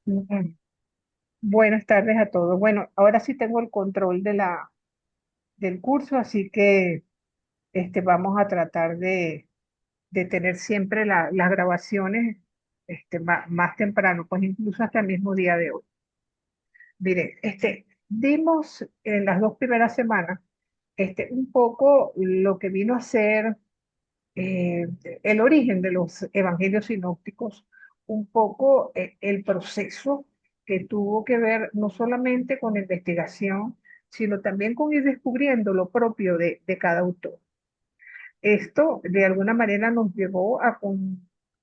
Mm, Buenas tardes a todos. Bueno, ahora sí tengo el control del curso, así que vamos a tratar de tener siempre las grabaciones más temprano, pues incluso hasta el mismo día de hoy. Mire, dimos en las dos primeras semanas un poco lo que vino a ser eh, el origen de los evangelios sinópticos, un poco el proceso que tuvo que ver no solamente con la investigación, sino también con ir descubriendo lo propio de cada autor. Esto de alguna manera nos llevó a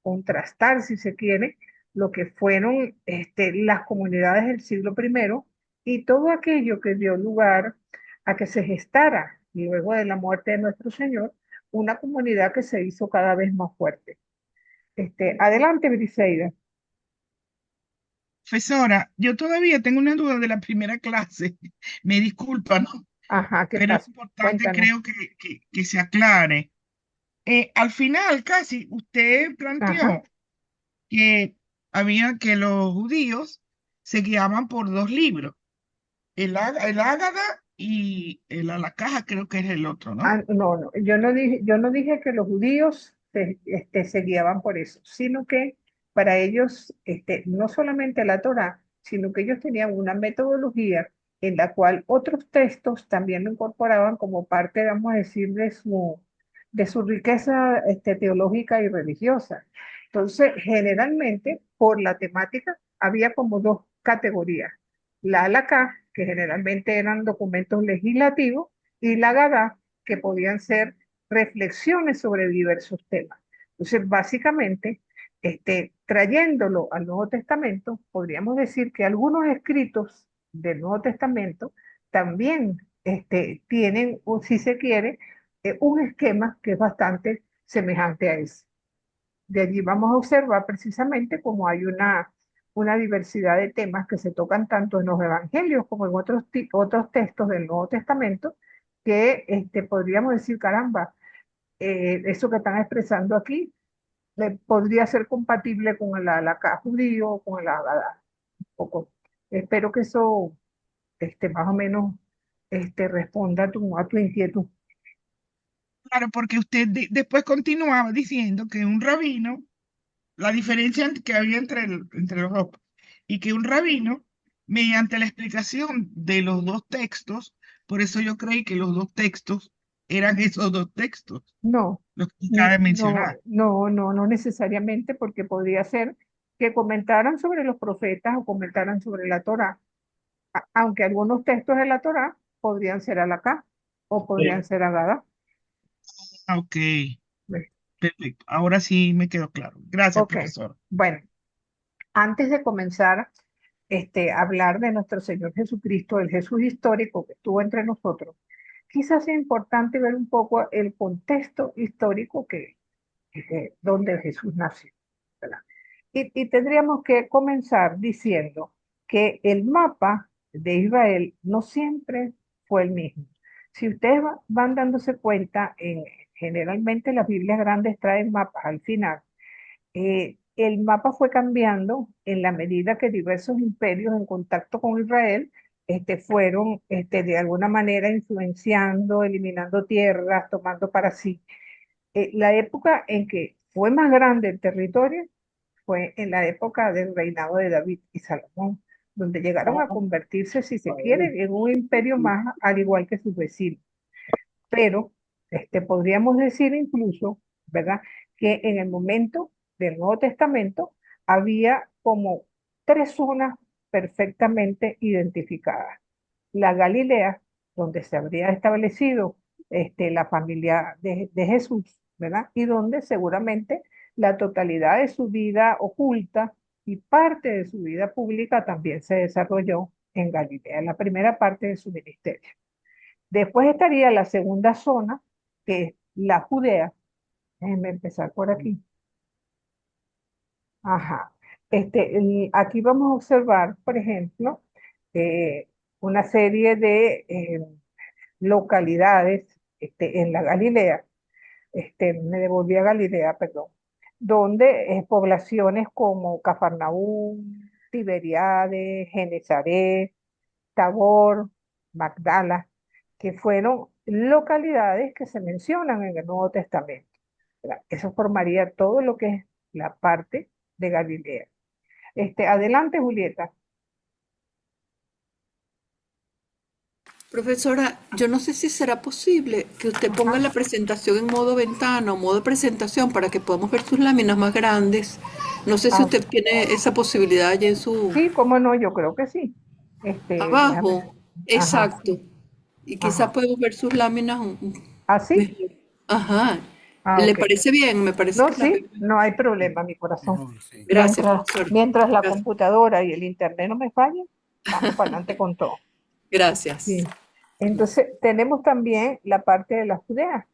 contrastar, si se quiere, lo que fueron las comunidades del siglo primero y todo aquello que dio lugar a que se gestara, luego de la muerte de nuestro Señor, una comunidad que se hizo cada vez más fuerte. Adelante, Briseida. Profesora, yo todavía tengo una duda de la primera clase. Me disculpa, ¿no? Ajá, ¿qué Pero es pasa? importante, Cuéntanos. creo que se aclare. Al final, casi, usted Ajá. planteó que que los judíos se guiaban por dos libros, el Ágada y el Alacaja, creo que es el otro, ¿no? No, no, yo no dije que los judíos se guiaban por eso, sino que para ellos, no solamente la Torá, sino que ellos tenían una metodología en la cual otros textos también lo incorporaban como parte, vamos a decir, de su riqueza, teológica y religiosa. Entonces, generalmente, por la temática, había como dos categorías. La Halaká, que generalmente eran documentos legislativos, y la Gadá, que podían ser reflexiones sobre diversos temas. Entonces, básicamente, trayéndolo al Nuevo Testamento, podríamos decir que algunos escritos del Nuevo Testamento también tienen, o si se quiere, un esquema que es bastante semejante a ese. De allí vamos a observar precisamente cómo hay una diversidad de temas que se tocan tanto en los evangelios como en otros textos del Nuevo Testamento, que podríamos decir, caramba, eso que están expresando aquí podría ser compatible con el halajá judío o con el Agadá. Espero que eso más o menos responda a tu inquietud. Claro, porque usted después continuaba diciendo que un rabino, la diferencia que había entre los dos, y que un rabino, mediante la explicación de los dos textos, por eso yo creí que los dos textos eran esos dos textos, No, los que acaba de no, mencionar. no, no, no necesariamente, porque podría ser que comentaran sobre los profetas o comentaran sobre la Torá, aunque algunos textos de la Torá podrían ser alacá o podrían ser agada. Ah, ok, perfecto. Ahora sí me quedó claro. Gracias, Ok, profesor. bueno, antes de comenzar a hablar de nuestro Señor Jesucristo, el Jesús histórico que estuvo entre nosotros, quizás sea importante ver un poco el contexto histórico donde Jesús nació, ¿verdad? Y tendríamos que comenzar diciendo que el mapa de Israel no siempre fue el mismo. Si ustedes van dándose cuenta, generalmente las Biblias grandes traen mapas al final. El mapa fue cambiando en la medida que diversos imperios en contacto con Israel fueron de alguna manera influenciando, eliminando tierras, tomando para sí. La época en que fue más grande el territorio fue en la época del reinado de David y Salomón, donde llegaron a convertirse, si se quiere, en un imperio más, al igual que sus vecinos. Pero podríamos decir incluso, ¿verdad?, que en el momento del Nuevo Testamento había como tres zonas perfectamente identificadas. La Galilea, donde se habría establecido la familia de Jesús, ¿verdad? Y donde seguramente la totalidad de su vida oculta y parte de su vida pública también se desarrolló en Galilea, en la primera parte de su ministerio. Después estaría la segunda zona, que es la Judea. Déjenme empezar por aquí. Ajá. Aquí vamos a observar, por ejemplo, eh, una serie de localidades en la Galilea, me devolví a Galilea, perdón, donde poblaciones como Cafarnaúm, Tiberiade, Genezaret, Tabor, Magdala, que fueron localidades que se mencionan en el Nuevo Testamento. ¿Verdad? Eso formaría todo lo que es la parte de Galilea. Adelante, Julieta. Profesora, yo no sé si será posible que usted ponga Ajá. la presentación en modo ventana o modo presentación para que podamos ver sus láminas más grandes. No sé si Ah, usted tiene esa posibilidad allá en su sí, cómo no, yo creo que sí. Déjame. abajo. Ajá, Exacto. Y quizás ajá. podemos ver sus láminas ¿Así? mejor. Ajá. Ah, ¿Le ok. parece bien? Me parece No, que las veo. sí, no hay problema, mi corazón. Gracias, profesora. Mientras la Gracias. computadora y el internet no me fallen, vamos para adelante con todo. Gracias. Sí. Entonces, tenemos también la parte de la Judea,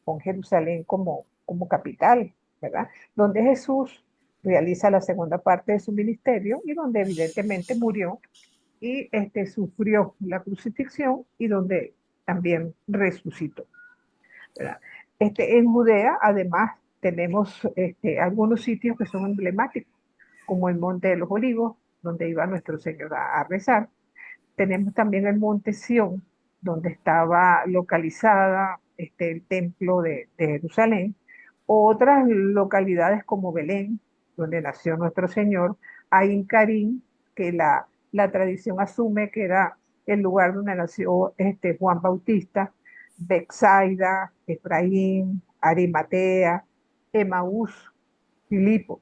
con Jerusalén como capital, ¿verdad? Donde Jesús realiza la segunda parte de su ministerio y donde evidentemente murió y sufrió la crucifixión y donde también resucitó, ¿verdad? En Judea, además, tenemos algunos sitios que son emblemáticos, como el Monte de los Olivos, donde iba nuestro Señor a rezar. Tenemos también el Monte Sión, donde estaba localizada el templo de Jerusalén. Otras localidades como Belén, donde nació nuestro Señor. Ain Karim, que la tradición asume que era el lugar donde nació Juan Bautista. Betsaida, Efraín, Arimatea, Emaús, Filipos,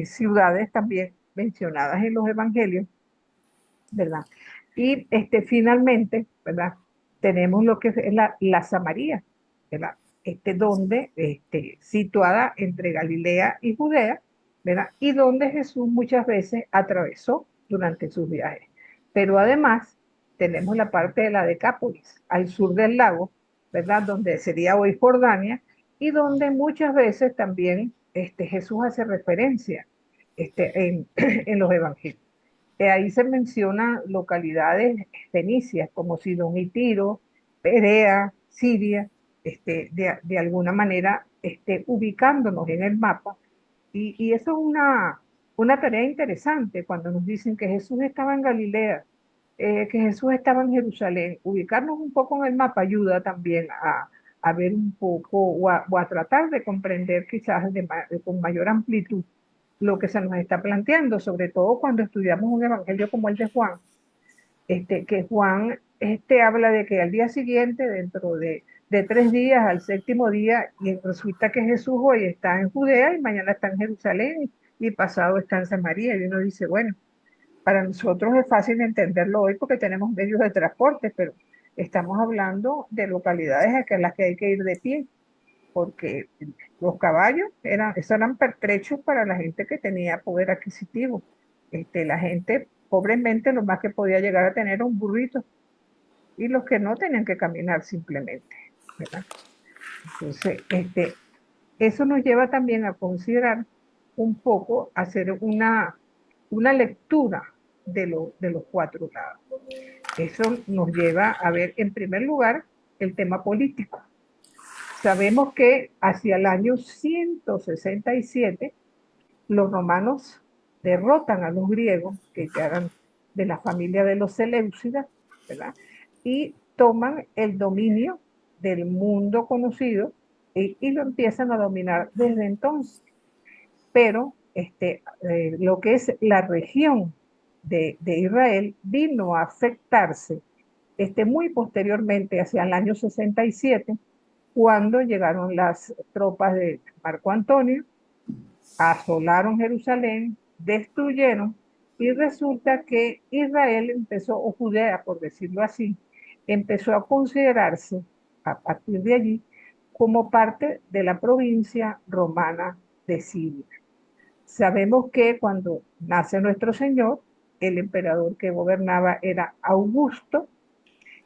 ciudades también mencionadas en los evangelios, ¿verdad? Y finalmente, ¿verdad? Tenemos lo que es la Samaría, ¿verdad? Donde, situada entre Galilea y Judea, ¿verdad? Y donde Jesús muchas veces atravesó durante sus viajes. Pero además tenemos la parte de la Decápolis, al sur del lago, ¿verdad? Donde sería hoy Jordania, y donde muchas veces también Jesús hace referencia en los evangelios. Ahí se mencionan localidades fenicias como Sidón y Tiro, Perea, Siria, de alguna manera ubicándonos en el mapa. Y eso es una tarea interesante cuando nos dicen que Jesús estaba en Galilea, que Jesús estaba en Jerusalén. Ubicarnos un poco en el mapa ayuda también a ver un poco o a tratar de comprender quizás con mayor amplitud lo que se nos está planteando, sobre todo cuando estudiamos un evangelio como el de Juan, que Juan habla de que al día siguiente, dentro de 3 días, al séptimo día, y resulta que Jesús hoy está en Judea y mañana está en Jerusalén y pasado está en Samaria. Y uno dice, bueno, para nosotros es fácil entenderlo hoy porque tenemos medios de transporte, pero estamos hablando de localidades a las que hay que ir de pie porque los caballos eran pertrechos para la gente que tenía poder adquisitivo. La gente, pobremente, lo más que podía llegar a tener era un burrito, y los que no tenían que caminar simplemente, ¿verdad? Entonces, eso nos lleva también a considerar un poco, hacer una lectura de los cuatro lados. Eso nos lleva a ver, en primer lugar, el tema político. Sabemos que hacia el año 167 los romanos derrotan a los griegos, que ya eran de la familia de los Seleucidas, ¿verdad? Y toman el dominio del mundo conocido y lo empiezan a dominar desde entonces. Pero lo que es la región de Israel vino a afectarse muy posteriormente, hacia el año 67, cuando llegaron las tropas de Marco Antonio, asolaron Jerusalén, destruyeron, y resulta que Israel empezó, o Judea, por decirlo así, empezó a considerarse a partir de allí como parte de la provincia romana de Siria. Sabemos que cuando nace nuestro Señor, el emperador que gobernaba era Augusto,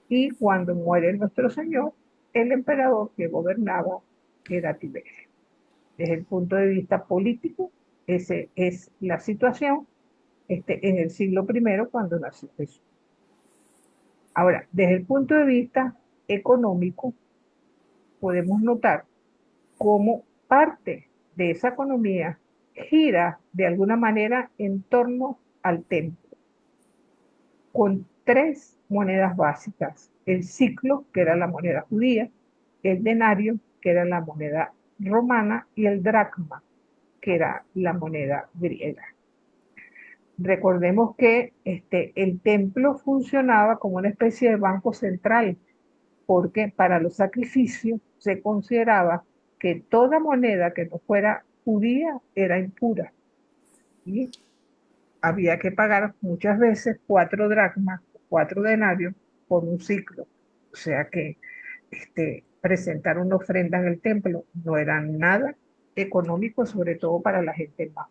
y cuando muere nuestro Señor, el emperador que gobernaba era Tiberio. Desde el punto de vista político, esa es la situación en el siglo I cuando nació Jesús. Ahora, desde el punto de vista económico, podemos notar cómo parte de esa economía gira de alguna manera en torno al templo con tres monedas básicas: el siclo, que era la moneda judía, el denario, que era la moneda romana, y el dracma, que era la moneda griega. Recordemos que el templo funcionaba como una especie de banco central, porque para los sacrificios se consideraba que toda moneda que no fuera judía era impura y había que pagar muchas veces 4 dracmas, 4 denarios por un ciclo. O sea que presentar una ofrenda en el templo no era nada económico, sobre todo para la gente más.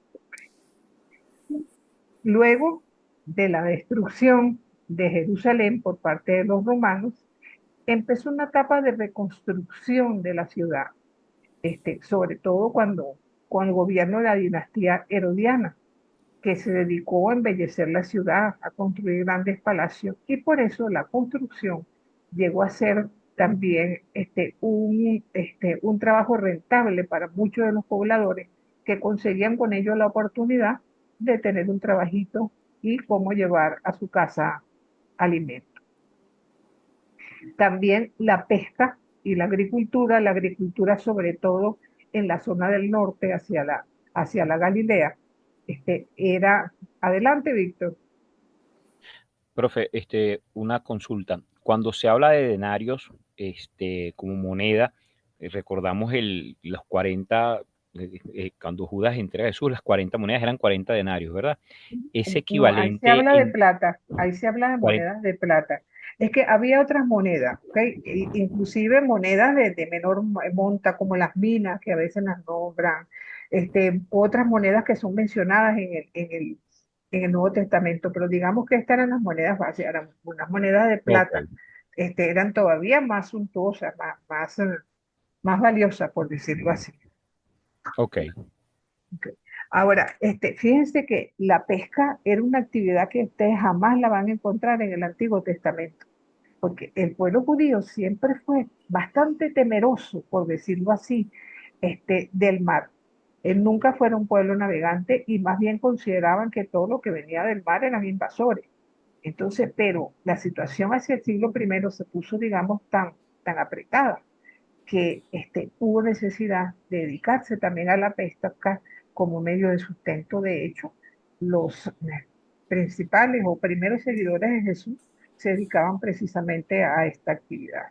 Luego de la destrucción de Jerusalén por parte de los romanos, empezó una etapa de reconstrucción de la ciudad, sobre todo con el gobierno de la dinastía herodiana, que se dedicó a embellecer la ciudad, a construir grandes palacios, y por eso la construcción llegó a ser también un trabajo rentable para muchos de los pobladores que conseguían con ello la oportunidad de tener un trabajito y cómo llevar a su casa alimento. También la pesca y la agricultura sobre todo en la zona del norte hacia la Galilea, era... Adelante, Víctor. Profe, una consulta. Cuando se habla de denarios, como moneda, recordamos los 40, cuando Judas entrega a Jesús, las 40 monedas eran 40 denarios, ¿verdad? Es No, ahí se equivalente habla de en plata, ahí se habla de 40. monedas de plata. Es que había otras monedas, ¿ok? Inclusive monedas de menor monta, como las minas, que a veces las nombran, otras monedas que son mencionadas en el Nuevo Testamento, pero digamos que estas eran las monedas básicas, eran unas monedas de Ok, plata, eran todavía más suntuosas, más valiosas, por decirlo así. ok, Ok. Ahora, fíjense que la pesca era una actividad que ustedes jamás la van a encontrar en el Antiguo Testamento, porque el pueblo judío siempre fue bastante temeroso, por decirlo así, del mar. Él nunca fue un pueblo navegante y más bien consideraban que todo lo que venía del mar eran invasores. Entonces, pero la situación hacia el siglo I se puso, digamos, tan apretada que hubo necesidad de dedicarse también a la pesca como medio de sustento. De hecho, los principales o primeros seguidores de Jesús se dedicaban precisamente a esta actividad.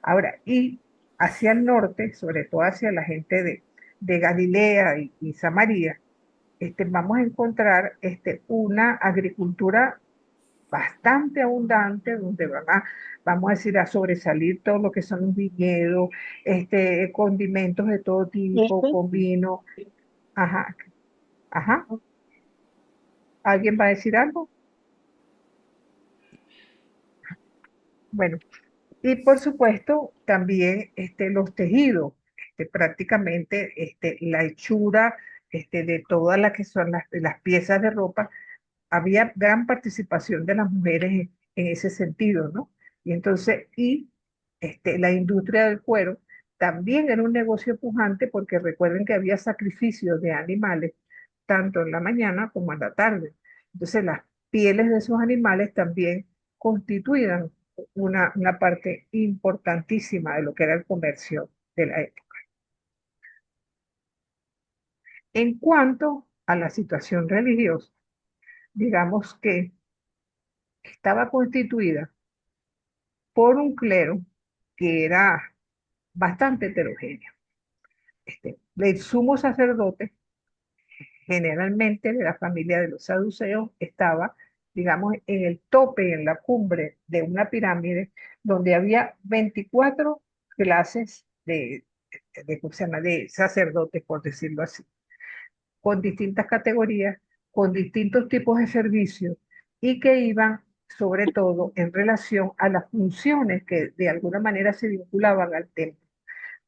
Ahora, y hacia el norte, sobre todo hacia la gente de Galilea y Samaria, vamos a encontrar una agricultura bastante abundante, donde vamos a decir, a sobresalir todo lo que son los viñedos, condimentos de todo tipo, con vino. Ajá, ajá. ¿Alguien va a decir algo? Bueno, y por supuesto, también los tejidos, prácticamente la hechura de todas las que son las piezas de ropa. Había gran participación de las mujeres en ese sentido, ¿no? Y entonces, la industria del cuero también era un negocio pujante, porque recuerden que había sacrificios de animales tanto en la mañana como en la tarde. Entonces, las pieles de esos animales también constituían una parte importantísima de lo que era el comercio de la época. En cuanto a la situación religiosa, digamos que estaba constituida por un clero que era bastante heterogéneo. El sumo sacerdote, generalmente de la familia de los saduceos, estaba, digamos, en el tope, en la cumbre de una pirámide, donde había 24 clases ¿cómo se llama?, de sacerdotes, por decirlo así, con distintas categorías, con distintos tipos de servicios, y que iban sobre todo en relación a las funciones que de alguna manera se vinculaban al templo,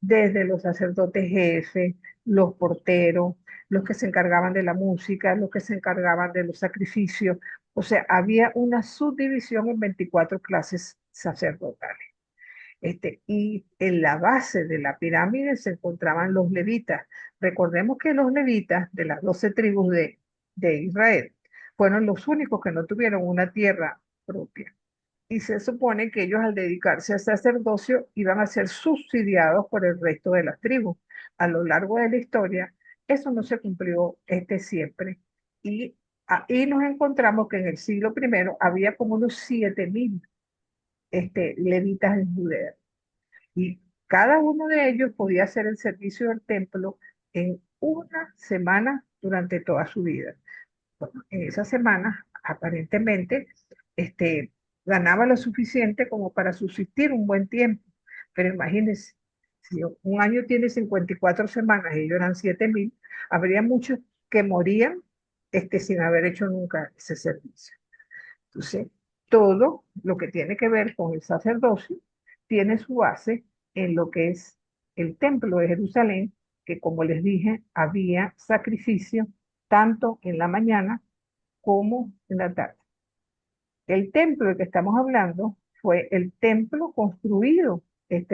desde los sacerdotes jefes, los porteros, los que se encargaban de la música, los que se encargaban de los sacrificios. O sea, había una subdivisión en 24 clases sacerdotales. Y en la base de la pirámide se encontraban los levitas. Recordemos que los levitas de las 12 tribus de Israel fueron los únicos que no tuvieron una tierra propia. Y se supone que ellos al dedicarse al sacerdocio iban a ser subsidiados por el resto de las tribus. A lo largo de la historia, eso no se cumplió siempre. Y ahí nos encontramos que en el siglo primero había como unos 7.000 levitas en Judea. Y cada uno de ellos podía hacer el servicio del templo en una semana durante toda su vida. Bueno, en esa semana, aparentemente, este, ganaba lo suficiente como para subsistir un buen tiempo. Pero imagínense, si un año tiene 54 semanas y ellos eran 7.000, habría muchos que morían sin haber hecho nunca ese servicio. Entonces, todo lo que tiene que ver con el sacerdocio tiene su base en lo que es el templo de Jerusalén, que como les dije, había sacrificio tanto en la mañana como en la tarde. El templo del que estamos hablando fue el templo construido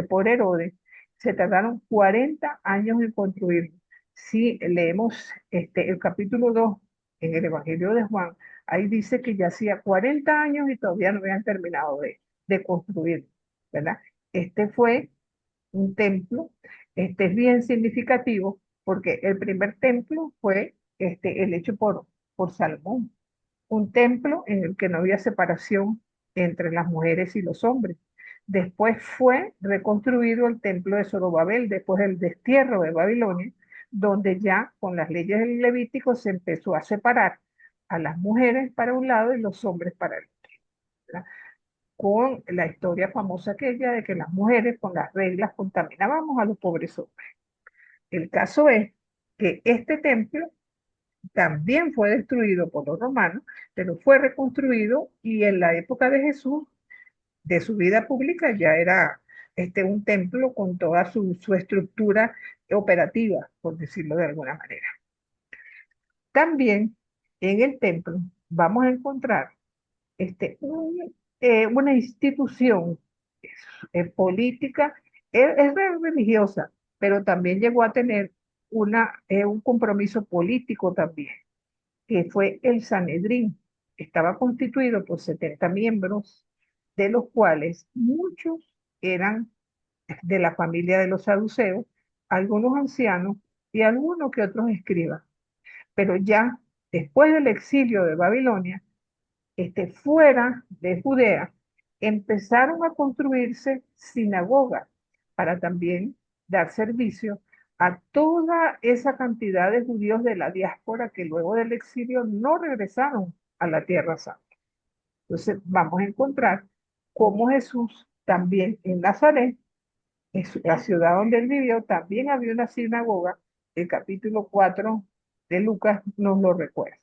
por Herodes. Se tardaron 40 años en construirlo. Si leemos el capítulo 2 en el Evangelio de Juan, ahí dice que ya hacía 40 años y todavía no habían terminado de construir, ¿verdad? Este fue un templo, es bien significativo porque el primer templo fue el hecho por Salomón, un templo en el que no había separación entre las mujeres y los hombres. Después fue reconstruido el templo de Zorobabel, después del destierro de Babilonia, donde ya con las leyes del Levítico se empezó a separar a las mujeres para un lado y los hombres para el otro, ¿verdad? Con la historia famosa aquella de que las mujeres con las reglas contaminaban a los pobres hombres. El caso es que este templo también fue destruido por los romanos, pero fue reconstruido y en la época de Jesús, de su vida pública, ya era un templo con toda su estructura operativa, por decirlo de alguna manera. También en el templo vamos a encontrar una institución política, es religiosa, pero también llegó a tener un compromiso político también, que fue el Sanedrín. Estaba constituido por 70 miembros, de los cuales muchos eran de la familia de los saduceos, algunos ancianos y algunos que otros escribas. Pero ya después del exilio de Babilonia, fuera de Judea, empezaron a construirse sinagogas para también dar servicio a toda esa cantidad de judíos de la diáspora que luego del exilio no regresaron a la Tierra Santa. Entonces vamos a encontrar cómo Jesús también en Nazaret, en la ciudad donde él vivió, también había una sinagoga. El capítulo 4 de Lucas nos lo recuerda.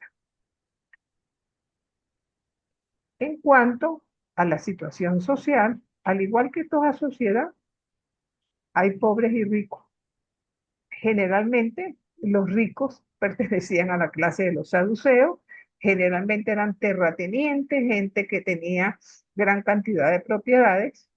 En cuanto a la situación social, al igual que toda sociedad, hay pobres y ricos. Generalmente los ricos pertenecían a la clase de los saduceos, generalmente eran terratenientes, gente que tenía gran cantidad de propiedades.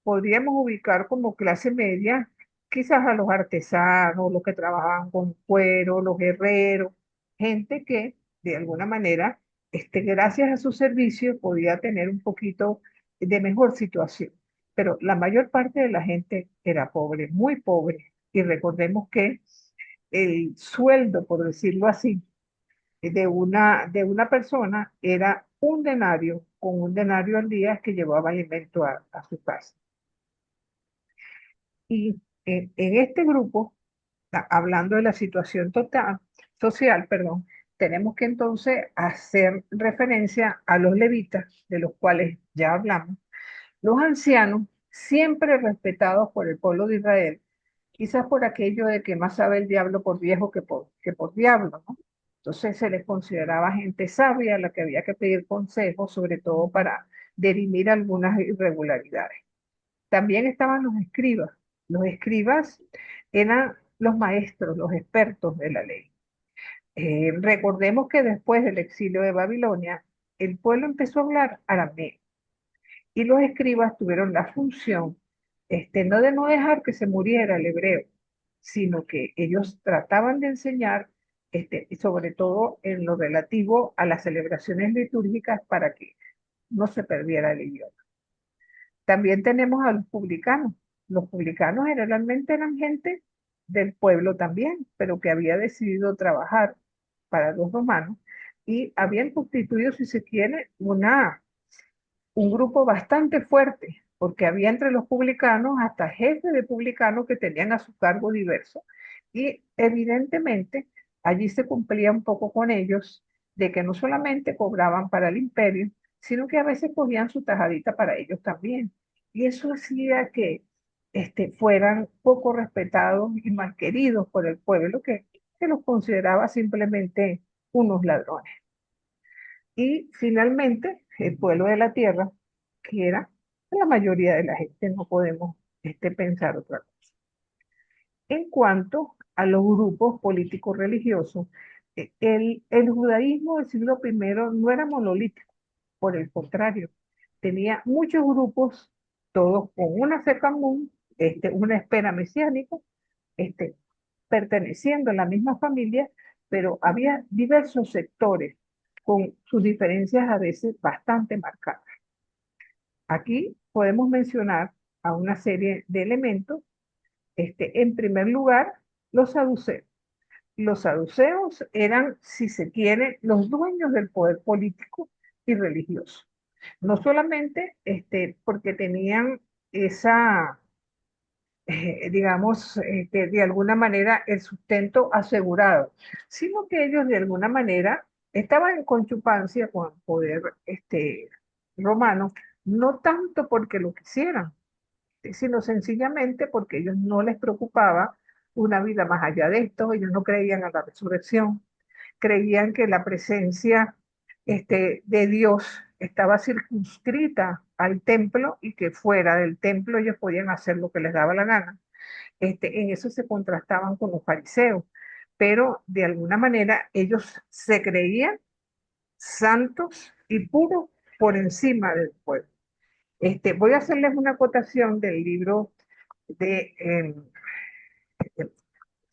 Podríamos ubicar como clase media quizás a los artesanos, los que trabajaban con cuero, los herreros, gente que de alguna manera, gracias a su servicio, podía tener un poquito de mejor situación. Pero la mayor parte de la gente era pobre, muy pobre. Y recordemos que el sueldo, por decirlo así, de una persona era un denario, con un denario al día que llevaba alimento a su casa. Y en este grupo, hablando de la situación social, perdón, tenemos que entonces hacer referencia a los levitas, de los cuales ya hablamos, los ancianos, siempre respetados por el pueblo de Israel, quizás por aquello de que más sabe el diablo por viejo que por diablo, ¿no? Entonces se les consideraba gente sabia a la que había que pedir consejos, sobre todo para dirimir algunas irregularidades. También estaban los escribas. Los escribas eran los maestros, los expertos de la ley. Recordemos que después del exilio de Babilonia, el pueblo empezó a hablar arameo y los escribas tuvieron la función, no dejar que se muriera el hebreo, sino que ellos trataban de enseñar y sobre todo en lo relativo a las celebraciones litúrgicas para que no se perdiera el idioma. También tenemos a los publicanos. Los publicanos generalmente eran gente del pueblo también, pero que había decidido trabajar para los romanos y habían constituido, si se quiere, un grupo bastante fuerte, porque había entre los publicanos hasta jefes de publicanos que tenían a su cargo diversos. Y evidentemente allí se cumplía un poco con ellos de que no solamente cobraban para el imperio, sino que a veces cogían su tajadita para ellos también. Y eso hacía que fueran poco respetados y mal queridos por el pueblo que los consideraba simplemente unos ladrones. Y finalmente, el pueblo de la tierra, que era la mayoría de la gente, no podemos pensar otra cosa. En cuanto a los grupos políticos religiosos, el judaísmo del siglo I no era monolítico, por el contrario, tenía muchos grupos, todos con una fe común, una espera mesiánica, este, perteneciendo a la misma familia, pero había diversos sectores con sus diferencias a veces bastante marcadas. Aquí podemos mencionar a una serie de elementos. En primer lugar, los saduceos. Los saduceos eran, si se quiere, los dueños del poder político y religioso. No solamente porque tenían esa, digamos, que de alguna manera el sustento asegurado, sino que ellos de alguna manera estaban en conchupancia con el poder romano, no tanto porque lo quisieran, sino sencillamente porque ellos no les preocupaba una vida más allá de esto, ellos no creían en la resurrección, creían que la presencia de Dios estaba circunscrita al templo y que fuera del templo ellos podían hacer lo que les daba la gana. En eso se contrastaban con los fariseos, pero de alguna manera ellos se creían santos y puros por encima del pueblo. Voy a hacerles una acotación del libro de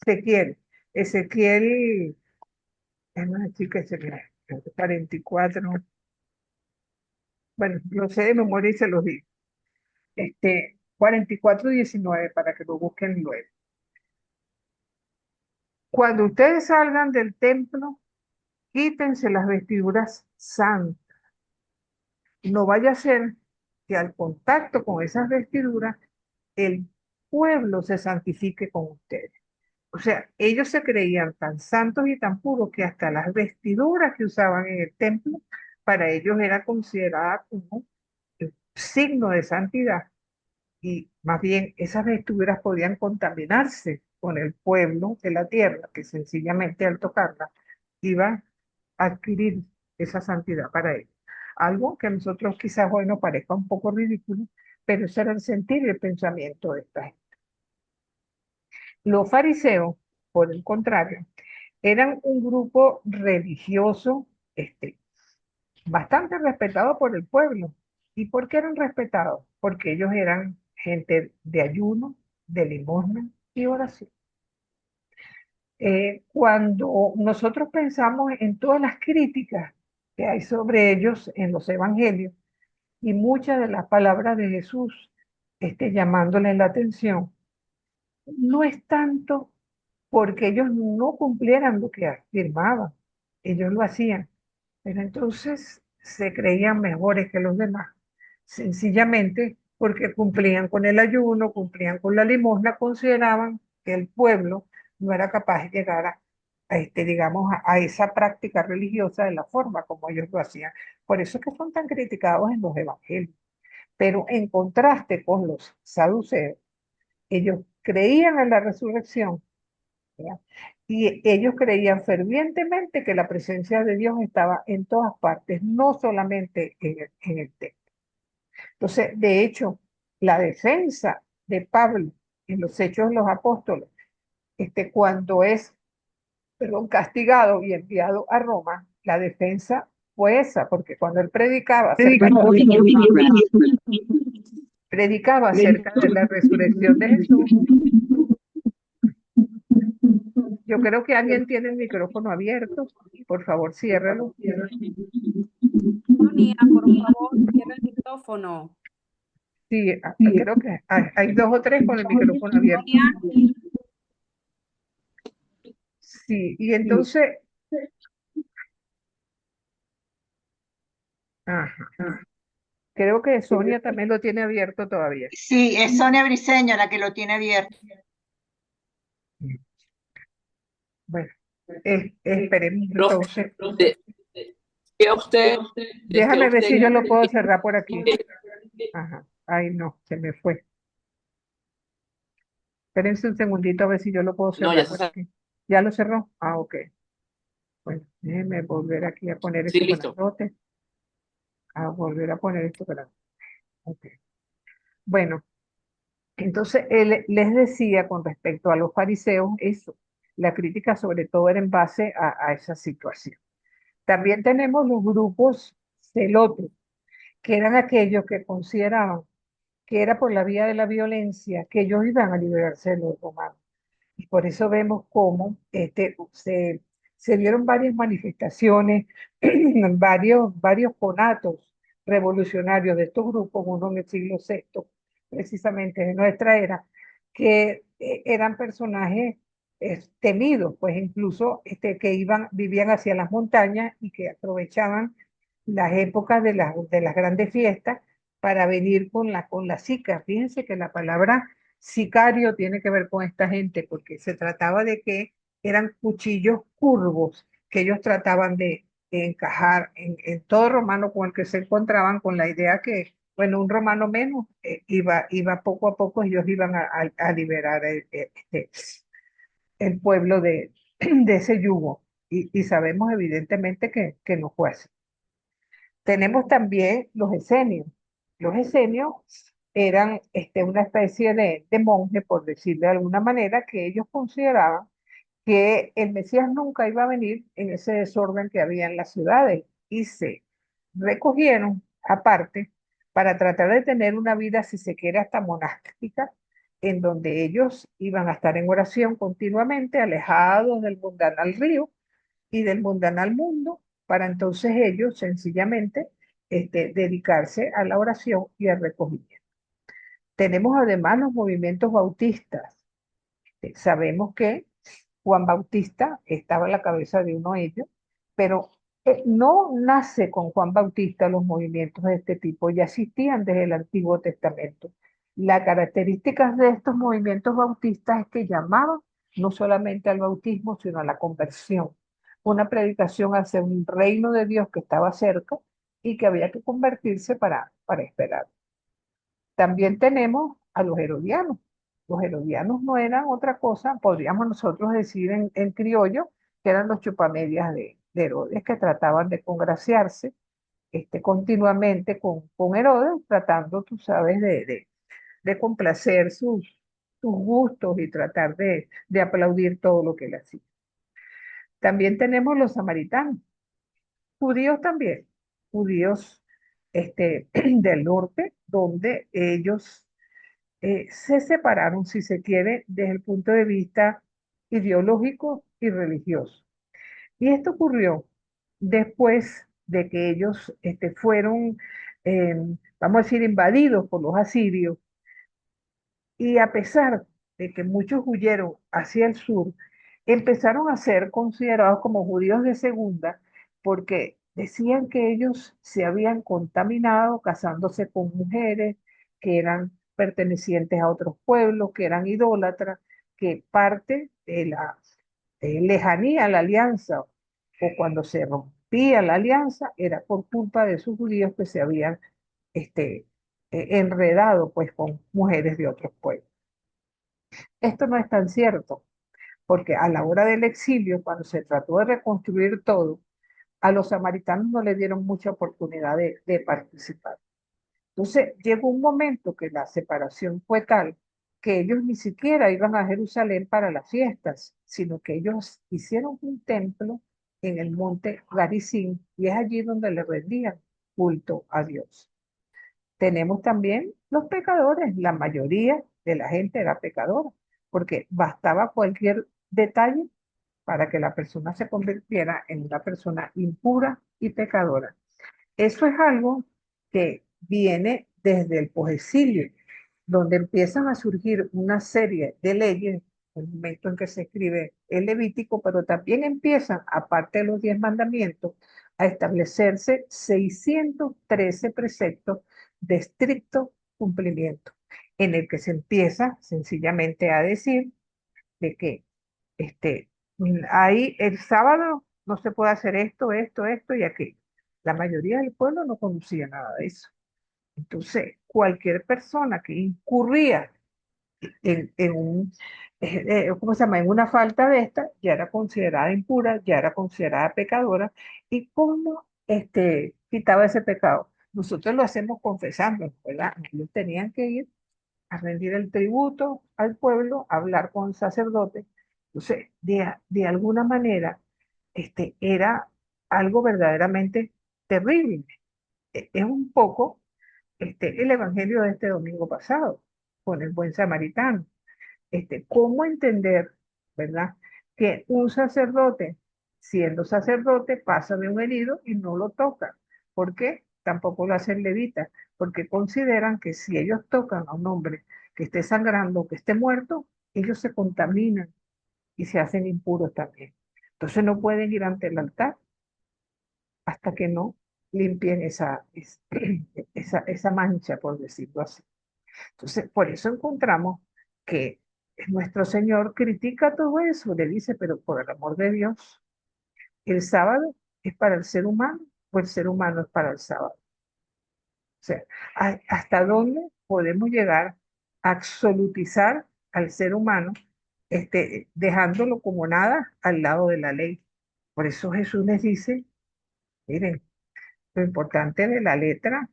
Ezequiel. Ezequiel, es una chica, Ezequiel, 44. Bueno, lo sé de memoria y se los digo. 44:19 para que lo busquen luego. Cuando ustedes salgan del templo, quítense las vestiduras santas. No vaya a ser que al contacto con esas vestiduras, el pueblo se santifique con ustedes. O sea, ellos se creían tan santos y tan puros que hasta las vestiduras que usaban en el templo, para ellos era considerada como el signo de santidad. Y más bien esas vestiduras podían contaminarse con el pueblo de la tierra, que sencillamente al tocarla iba a adquirir esa santidad para ellos. Algo que a nosotros quizás hoy nos parezca un poco ridículo, pero ese era el sentir y el pensamiento de esta gente. Los fariseos, por el contrario, eran un grupo religioso bastante respetado por el pueblo. ¿Y por qué eran respetados? Porque ellos eran gente de ayuno, de limosna y oración. Cuando nosotros pensamos en todas las críticas que hay sobre ellos en los evangelios y muchas de las palabras de Jesús llamándoles la atención, no es tanto porque ellos no cumplieran lo que afirmaban, ellos lo hacían, pero entonces se creían mejores que los demás, sencillamente porque cumplían con el ayuno, cumplían con la limosna, consideraban que el pueblo no era capaz de llegar digamos, a esa práctica religiosa de la forma como ellos lo hacían. Por eso es que son tan criticados en los evangelios. Pero en contraste con los saduceos, ellos creían en la resurrección, ¿verdad? Y ellos creían fervientemente que la presencia de Dios estaba en todas partes, no solamente en el templo. Entonces, de hecho, la defensa de Pablo en los Hechos de los Apóstoles, cuando es, perdón, castigado y enviado a Roma, la defensa fue esa, porque cuando él predicaba acerca de la resurrección de Jesús, Yo creo que alguien tiene el micrófono abierto. Por favor, ciérralo. Sonia, por favor, cierra el micrófono. Sí, creo que hay dos o tres con el micrófono abierto. Sonia, Sí, y entonces, ajá, creo que Sonia también lo tiene abierto todavía. Sí, es Sonia Briceño la que lo tiene abierto. Bueno, esperemos Profe, entonces. ¿qué usted, Déjame ver si yo lo puedo usted, cerrar por aquí. Ajá, ay no, se me fue. Espérense un segundito a ver si yo lo puedo no, ya cerrar se por aquí. ¿Ya lo cerró? Ah, ok. Bueno, déjenme volver aquí a poner sí, esto listo. grandote. A volver a poner esto grande. Ok. Bueno, entonces él les decía con respecto a los fariseos eso. La crítica sobre todo era en base a esa situación. También tenemos los grupos celotes, que eran aquellos que consideraban que era por la vía de la violencia que ellos iban a liberarse de los romanos. Y por eso vemos cómo se dieron varias manifestaciones, varios conatos revolucionarios de estos grupos, uno en el siglo VI, precisamente de nuestra era, que eran personajes temidos, pues incluso que vivían hacia las montañas y que aprovechaban las épocas de las grandes fiestas para venir con la sica. Fíjense que la palabra sicario tiene que ver con esta gente, porque se trataba de que eran cuchillos curvos que ellos trataban de encajar en todo romano con el que se encontraban, con la idea que, bueno, un romano menos iba poco a poco, ellos iban a liberar el pueblo de ese yugo. Y sabemos evidentemente que no fue así. Tenemos también los esenios. Los esenios eran una especie de monje, por decirlo de alguna manera, que ellos consideraban que el Mesías nunca iba a venir en ese desorden que había en las ciudades y se recogieron aparte para tratar de tener una vida, si se quiere, hasta monástica, en donde ellos iban a estar en oración continuamente, alejados del mundanal río y del mundanal mundo, para entonces ellos sencillamente dedicarse a la oración y al recogimiento. Tenemos además los movimientos bautistas. Sabemos que Juan Bautista estaba a la cabeza de uno de ellos, pero no nace con Juan Bautista los movimientos de este tipo, ya existían desde el Antiguo Testamento. Las características de estos movimientos bautistas es que llamaban no solamente al bautismo, sino a la conversión, una predicación hacia un reino de Dios que estaba cerca y que había que convertirse para esperar. También tenemos a los herodianos. Los herodianos no eran otra cosa, podríamos nosotros decir en criollo, que eran los chupamedias de Herodes, que trataban de congraciarse continuamente con Herodes, tratando, tú sabes, de complacer sus gustos y tratar de aplaudir todo lo que él hacía. También tenemos los samaritanos, judíos también, judíos del norte, donde ellos se separaron, si se quiere, desde el punto de vista ideológico y religioso. Y esto ocurrió después de que ellos fueron, eh, vamos a decir, invadidos por los asirios, y a pesar de que muchos huyeron hacia el sur, empezaron a ser considerados como judíos de segunda porque decían que ellos se habían contaminado casándose con mujeres que eran pertenecientes a otros pueblos, que eran idólatras, que parte de la lejanía a la alianza o cuando se rompía la alianza era por culpa de esos judíos que se habían este, enredado pues con mujeres de otros pueblos. Esto no es tan cierto, porque a la hora del exilio, cuando se trató de reconstruir todo, a los samaritanos no le dieron mucha oportunidad de participar. Entonces llegó un momento que la separación fue tal que ellos ni siquiera iban a Jerusalén para las fiestas, sino que ellos hicieron un templo en el monte Garizim y es allí donde le rendían culto a Dios. Tenemos también los pecadores, la mayoría de la gente era pecadora, porque bastaba cualquier detalle para que la persona se convirtiera en una persona impura y pecadora. Eso es algo que viene desde el posexilio, donde empiezan a surgir una serie de leyes, en el momento en que se escribe el Levítico, pero también empiezan, aparte de los 10 mandamientos, a establecerse 613 preceptos de estricto cumplimiento, en el que se empieza sencillamente a decir de que ahí el sábado no se puede hacer esto y aquello. La mayoría del pueblo no conocía nada de eso. Entonces, cualquier persona que incurría en ¿cómo se llama? En una falta de esta, ya era considerada impura, ya era considerada pecadora. ¿Y cómo quitaba ese pecado? Nosotros lo hacemos confesando, ¿verdad? Ellos tenían que ir a rendir el tributo al pueblo, a hablar con el sacerdote. Entonces, de alguna manera, era algo verdaderamente terrible. Es un poco el evangelio de este domingo pasado, con el buen samaritano. ¿Cómo entender, verdad, que un sacerdote, siendo sacerdote, pasa de un herido y no lo toca? ¿Por qué? Tampoco lo hacen levitas, porque consideran que si ellos tocan a un hombre que esté sangrando, que esté muerto, ellos se contaminan y se hacen impuros también. Entonces no pueden ir ante el altar hasta que no limpien esa mancha, por decirlo así. Entonces, por eso encontramos que nuestro Señor critica todo eso, le dice, pero por el amor de Dios, ¿el sábado es para el ser humano o el ser humano es para el sábado? O sea, ¿hasta dónde podemos llegar a absolutizar al ser humano, dejándolo como nada al lado de la ley? Por eso Jesús les dice, miren, lo importante de la letra,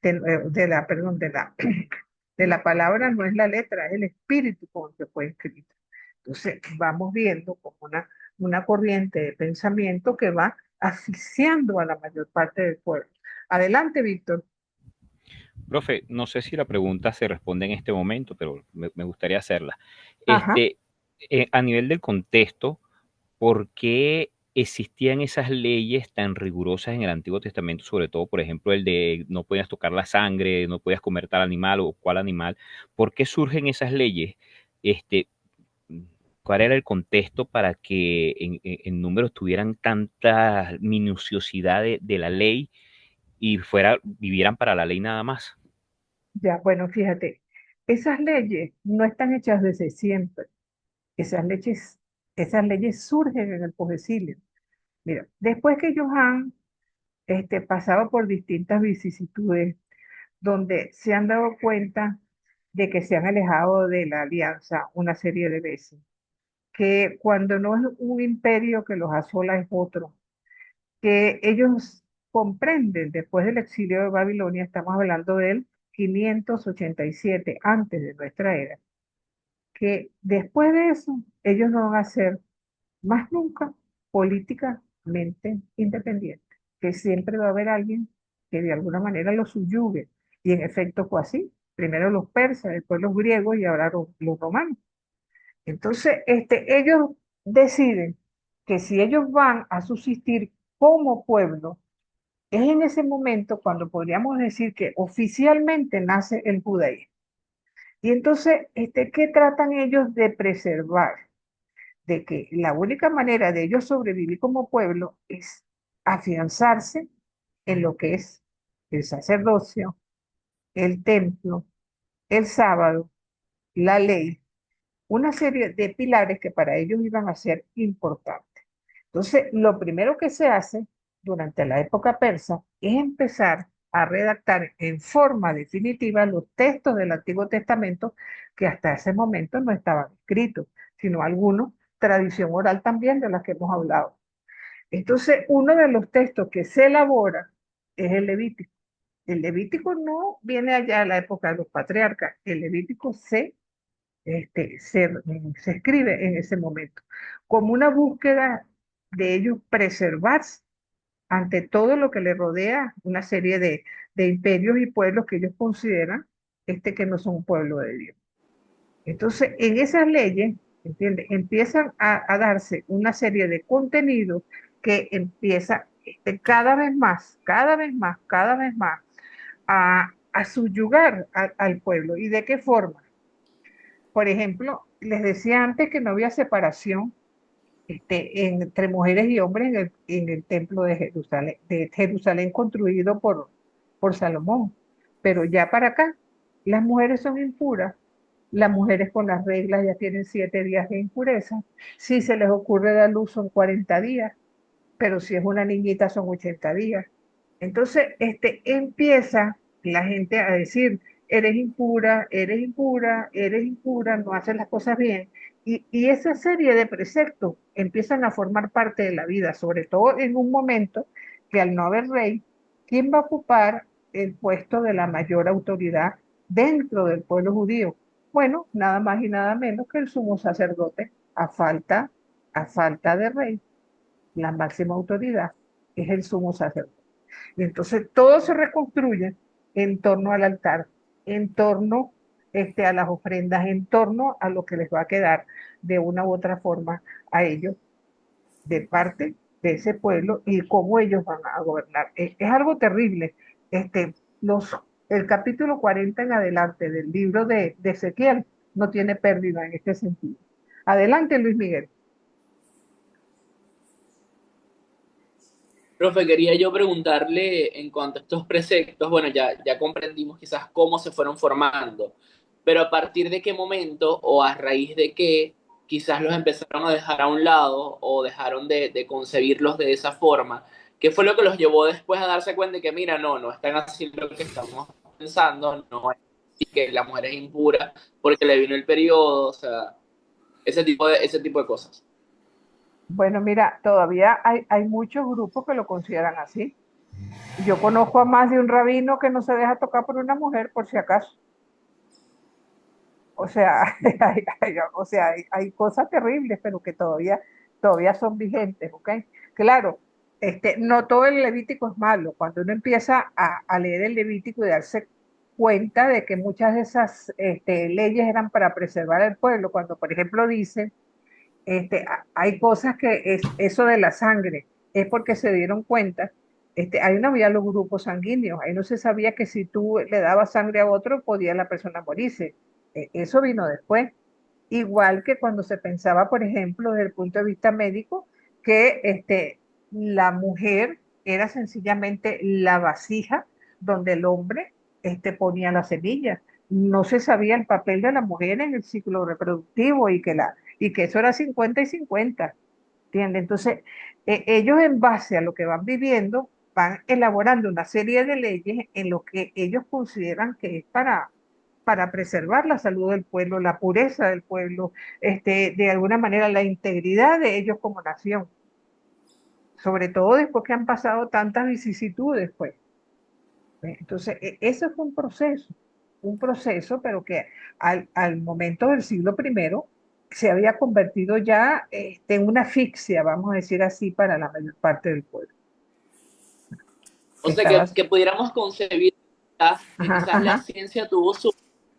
perdón, de la palabra no es la letra, es el espíritu con el que fue escrita. Entonces, vamos viendo como una corriente de pensamiento que va asfixiando a la mayor parte del pueblo. Adelante, Víctor. Profe, no sé si la pregunta se responde en este momento, pero me gustaría hacerla. Ajá, Este, a nivel del contexto, ¿por qué existían esas leyes tan rigurosas en el Antiguo Testamento? Sobre todo, por ejemplo, el de no podías tocar la sangre, no podías comer tal animal o cual animal. ¿Por qué surgen esas leyes? Este, ¿Cuál era el contexto para que en números tuvieran tanta minuciosidad de la ley y vivieran para la ley nada más? ya, bueno, fíjate, esas leyes no están hechas desde siempre. Esas leyes, esas leyes surgen en el posexilio. Mira, después que ellos han pasado por distintas vicisitudes, donde se han dado cuenta de que se han alejado de la alianza una serie de veces, que cuando no es un imperio que los asola es otro, que ellos comprenden después del exilio de Babilonia, estamos hablando del 587 antes de nuestra era, que después de eso ellos no van a ser más nunca políticamente independientes, que siempre va a haber alguien que de alguna manera los subyugue. Y en efecto fue así. Primero los persas, después los griegos y ahora los romanos. Entonces, ellos deciden que si ellos van a subsistir como pueblo, es en ese momento cuando podríamos decir que oficialmente nace el judaísmo. Y entonces, ¿qué tratan ellos de preservar? De que la única manera de ellos sobrevivir como pueblo es afianzarse en lo que es el sacerdocio, el templo, el sábado, la ley, una serie de pilares que para ellos iban a ser importantes. Entonces, lo primero que se hace durante la época persa es empezar a redactar en forma definitiva los textos del Antiguo Testamento que hasta ese momento no estaban escritos, sino algunos, tradición oral también de las que hemos hablado. Entonces, uno de los textos que se elabora es el Levítico. El Levítico no viene allá de la época de los patriarcas, el Levítico se escribe en ese momento, como una búsqueda de ellos preservarse ante todo lo que le rodea, una serie de imperios y pueblos que ellos consideran que no son un pueblo de Dios. Entonces, en esas leyes, ¿entiendes? Empiezan a darse una serie de contenidos que empieza cada vez más, cada vez más, cada vez más a subyugar al pueblo. ¿Y de qué forma? Por ejemplo, les decía antes que no había separación entre mujeres y hombres en el templo de Jerusalén construido por Salomón. Pero ya para acá, las mujeres son impuras, las mujeres con las reglas ya tienen 7 días de impureza, si se les ocurre dar luz son 40 días, pero si es una niñita son 80 días. Entonces, empieza la gente a decir, eres impura, eres impura, eres impura, no haces las cosas bien. Y esa serie de preceptos empiezan a formar parte de la vida, sobre todo en un momento que al no haber rey, ¿quién va a ocupar el puesto de la mayor autoridad dentro del pueblo judío? Bueno, nada más y nada menos que el sumo sacerdote, a falta de rey, la máxima autoridad es el sumo sacerdote. Y entonces todo se reconstruye en torno al altar, en torno a las ofrendas, en torno a lo que les va a quedar de una u otra forma a ellos de parte de ese pueblo y cómo ellos van a gobernar. Es algo terrible. Este, los, el capítulo 40 en adelante del libro de Ezequiel no tiene pérdida en este sentido. Adelante, Luis Miguel. Profe, quería yo preguntarle en cuanto a estos preceptos, bueno, ya comprendimos quizás cómo se fueron formando, pero a partir de qué momento o a raíz de qué quizás los empezaron a dejar a un lado o dejaron de concebirlos de esa forma. ¿Qué fue lo que los llevó después a darse cuenta de que, mira, no están haciendo lo que estamos pensando, no es así, que la mujer es impura porque le vino el periodo, o sea, ese tipo de cosas? Bueno, mira, todavía hay muchos grupos que lo consideran así. Yo conozco a más de un rabino que no se deja tocar por una mujer, por si acaso. O sea, hay cosas terribles, pero que todavía son vigentes, ¿ok? Claro, no todo el Levítico es malo. Cuando uno empieza a leer el Levítico y darse cuenta de que muchas de esas leyes eran para preservar el pueblo, cuando por ejemplo dicen hay cosas que es eso de la sangre, es porque se dieron cuenta, ahí no había los grupos sanguíneos, ahí no se sabía que si tú le dabas sangre a otro podía la persona morirse. Eso vino después. Igual que cuando se pensaba, por ejemplo, desde el punto de vista médico, que la mujer era sencillamente la vasija donde el hombre ponía la semilla. No se sabía el papel de la mujer en el ciclo reproductivo y que eso era 50 y 50, ¿entiendes? Entonces, ellos en base a lo que van viviendo, van elaborando una serie de leyes en lo que ellos consideran que es para preservar la salud del pueblo, la pureza del pueblo, de alguna manera la integridad de ellos como nación, sobre todo después que han pasado tantas vicisitudes, pues. Entonces, eso fue un proceso, pero que al momento del siglo primero se había convertido ya en una asfixia, vamos a decir así, para la mayor parte del pueblo. O sea, Estabas, que pudiéramos concebir que ajá, quizás la ajá. ciencia tuvo su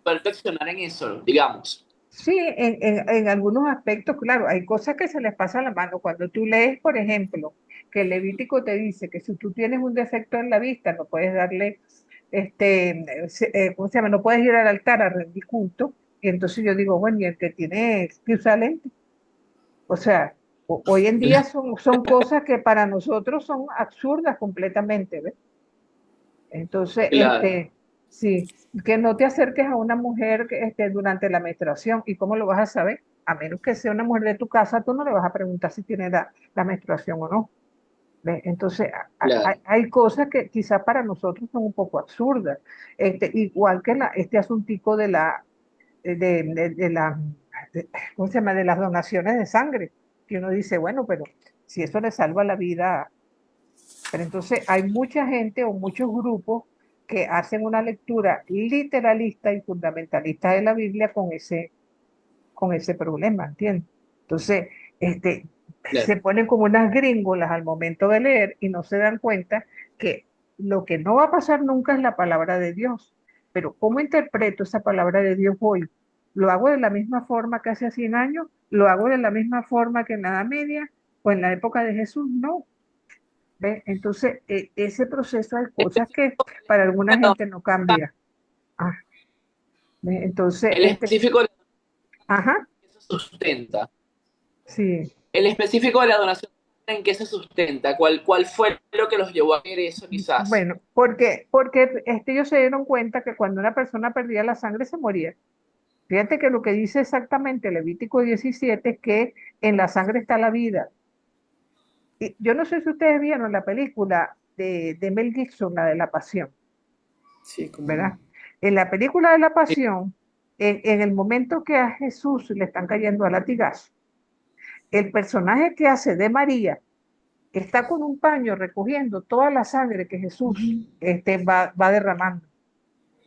perfeccionar en eso, digamos. Sí, en algunos aspectos, claro, hay cosas que se les pasa la mano. Cuando tú lees, por ejemplo, que el Levítico te dice que si tú tienes un defecto en la vista, no puedes darle, ¿cómo se llama? No puedes ir al altar a rendir culto. Y entonces yo digo, bueno, y el que tiene que usar lentes. O sea, hoy en día son cosas que para nosotros son absurdas completamente, ¿ves? Entonces, Claro, sí, que no te acerques a una mujer que esté durante la menstruación. ¿Y cómo lo vas a saber? A menos que sea una mujer de tu casa, tú no le vas a preguntar si tiene la menstruación o no. ¿Ves? Entonces, claro, hay cosas que quizás para nosotros son un poco absurdas. Igual que este asuntico de la, ¿cómo se llama? De las donaciones de sangre. Que uno dice, bueno, pero si eso le salva la vida, pero entonces hay mucha gente o muchos grupos que hacen una lectura literalista y fundamentalista de la Biblia con ese problema, ¿entiendes? Entonces, se claro. ponen como unas gringolas al momento de leer y no se dan cuenta que lo que no va a pasar nunca es la palabra de Dios. Pero ¿cómo interpreto esa palabra de Dios hoy? lo hago de la misma forma que hace 100 años, lo hago de la misma forma que en la Edad Media o en la época de Jesús, no. ¿Ve? Entonces, ese proceso hay cosas que para alguna gente no cambia. Ah, ¿ve? Entonces, El específico ajá, ¿en qué se sustenta? sí. El específico de la donación, ¿en qué se sustenta? ¿Cuál fue lo que los llevó a hacer eso quizás? Bueno, porque ellos se dieron cuenta que cuando una persona perdía la sangre se moría. Fíjate que lo que dice exactamente Levítico 17 es que en la sangre está la vida. Y yo no sé si ustedes vieron la película de Mel Gibson, la de la Pasión, Sí, como ¿verdad? no. En la película de la Pasión, en el momento que a Jesús le están cayendo a latigazo, el personaje que hace de María está con un paño recogiendo toda la sangre que Jesús va derramando,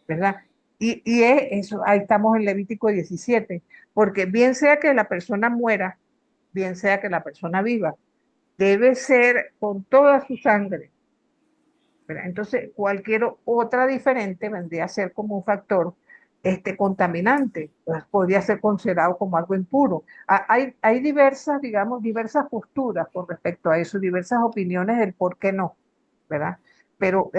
¿verdad? Y eso, ahí estamos en Levítico 17, porque bien sea que la persona muera, bien sea que la persona viva, debe ser con toda su sangre, ¿verdad? Entonces, cualquier otra diferente vendría a ser como un factor contaminante, pues podría ser considerado como algo impuro. Hay diversas, digamos, diversas posturas con respecto a eso, diversas opiniones del por qué no, ¿verdad? Pero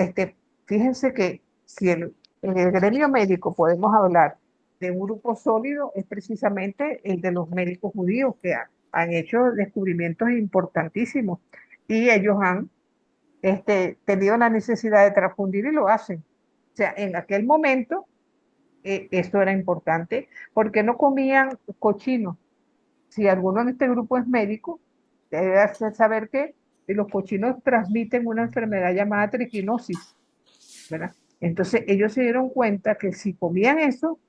fíjense que si en el gremio médico podemos hablar de un grupo sólido, es precisamente el de los médicos judíos que han hecho descubrimientos importantísimos y ellos han tenido la necesidad de transfundir y lo hacen. O sea, en aquel momento esto era importante porque no comían cochinos. Si alguno en este grupo es médico, debe saber que los cochinos transmiten una enfermedad llamada triquinosis, ¿verdad? Entonces ellos se dieron cuenta que si comían eso,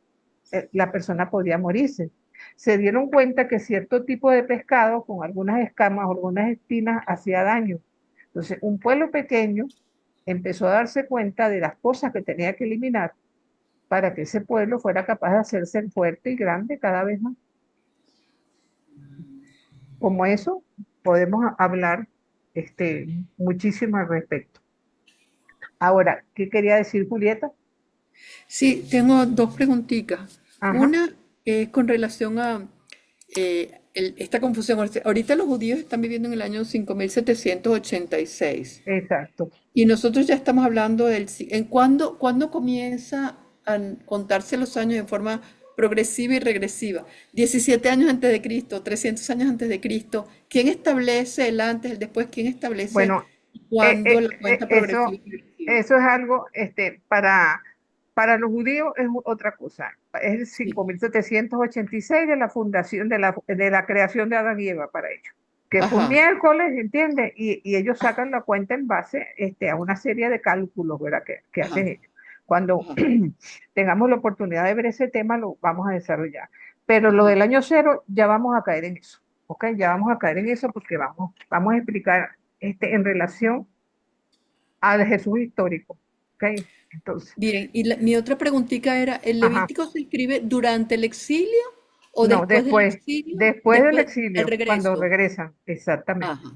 la persona podía morirse. Se dieron cuenta que cierto tipo de pescado con algunas escamas o algunas espinas hacía daño. Entonces, un pueblo pequeño empezó a darse cuenta de las cosas que tenía que eliminar para que ese pueblo fuera capaz de hacerse fuerte y grande cada vez más. Como eso, podemos hablar muchísimo al respecto. Ahora, ¿qué quería decir Julieta? Sí, tengo dos preguntitas. Ajá, Una es con relación a esta confusión. Ahorita los judíos están viviendo en el año 5786 exacto. y nosotros ya estamos hablando en cuándo comienza a contarse los años en forma progresiva y regresiva. 17 años antes de Cristo, 300 años antes de Cristo. ¿Quién establece el antes, el después? ¿Quién establece Bueno, cuándo la cuenta progresiva eso, y regresiva? eso es algo, para los judíos es otra cosa. Es el Sí. 5786 de la fundación, de la creación de Adán y Eva para ellos, que fue un Ajá, miércoles, ¿entiendes? Y ellos sacan la cuenta en base a una serie de cálculos, ¿verdad? Que ajá, hacen ellos. Cuando ajá. tengamos la oportunidad de ver ese tema, lo vamos a desarrollar. Pero lo Ajá. del año cero, ya vamos a caer en eso, ¿ok? Ya vamos a caer en eso porque vamos a explicar en relación al Jesús histórico. ¿Ok? Entonces, Bien, y mi otra preguntita era, ¿el ajá, Levítico se escribe durante el exilio o no, después del después, exilio? después del Después, el exilio, cuando regreso. regresan, exactamente. Ajá.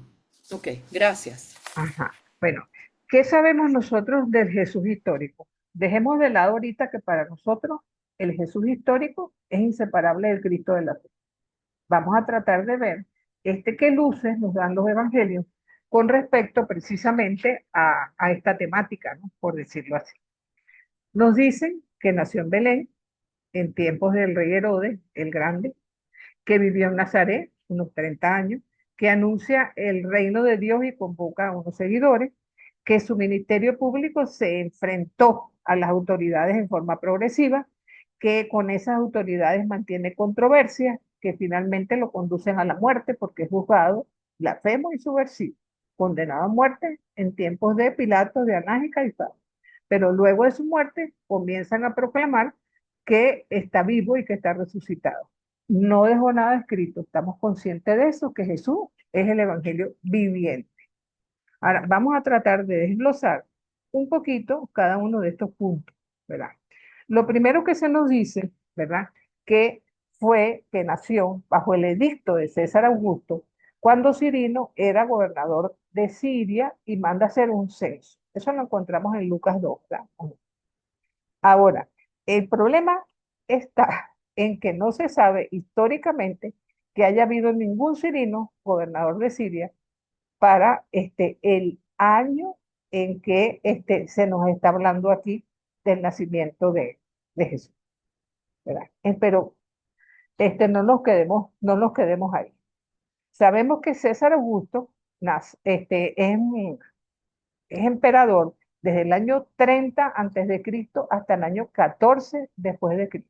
Ok, gracias. Ajá. Bueno, ¿qué sabemos nosotros del Jesús histórico? Dejemos de lado ahorita que para nosotros el Jesús histórico es inseparable del Cristo de la fe. Vamos a tratar de ver qué luces nos dan los evangelios con respecto precisamente a esta temática, ¿no? Por decirlo así. Nos dicen que nació en Belén en tiempos del rey Herodes el Grande, que vivió en Nazaret unos 30 años, que anuncia el reino de Dios y convoca a unos seguidores, que su ministerio público se enfrentó a las autoridades en forma progresiva, que con esas autoridades mantiene controversias que finalmente lo conducen a la muerte porque es juzgado blasfemo y subversivo, condenado a muerte en tiempos de Pilato, de Anás y Caifás. Pero luego de su muerte comienzan a proclamar que está vivo y que está resucitado. No dejó nada escrito, estamos conscientes de eso, que Jesús es el Evangelio viviente. Ahora, vamos a tratar de desglosar un poquito cada uno de estos puntos, ¿verdad? Lo primero que se nos dice, ¿verdad? Que fue que nació bajo el edicto de César Augusto, cuando Cirino era gobernador de Siria y manda hacer un censo. Eso lo encontramos en Lucas 2, ¿verdad? Ahora, el problema está en que no se sabe históricamente que haya habido ningún sirino gobernador de Siria para el año en que se nos está hablando aquí del nacimiento de Jesús, ¿verdad? Pero no nos quedemos ahí. Sabemos que César Augusto es emperador desde el año 30 antes de Cristo hasta el año 14 después de Cristo.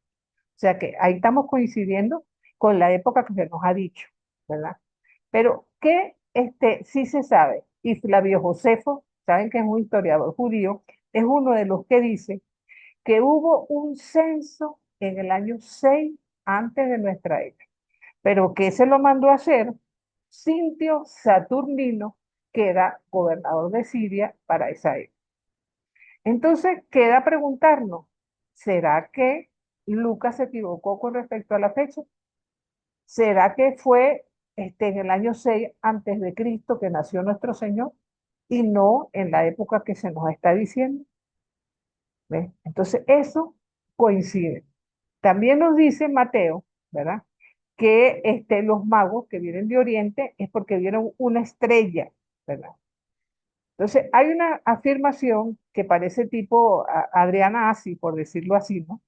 O sea que ahí estamos coincidiendo con la época que se nos ha dicho, ¿verdad? Pero que sí se sabe, y Flavio Josefo, saben que es un historiador judío, es uno de los que dice que hubo un censo en el año 6 antes de nuestra era, pero que se lo mandó a hacer Cintio Saturnino, que era gobernador de Siria para esa época. Entonces queda preguntarnos, ¿será que Lucas se equivocó con respecto a la fecha? ¿Será que fue en el año 6 antes de Cristo que nació nuestro Señor y no en la época que se nos está diciendo? ¿Ves? Entonces eso coincide. También nos dice Mateo, ¿verdad? Que los magos que vienen de Oriente es porque vieron una estrella, ¿verdad? Entonces, hay una afirmación que parece tipo Adriana Asi, por decirlo así, ¿no?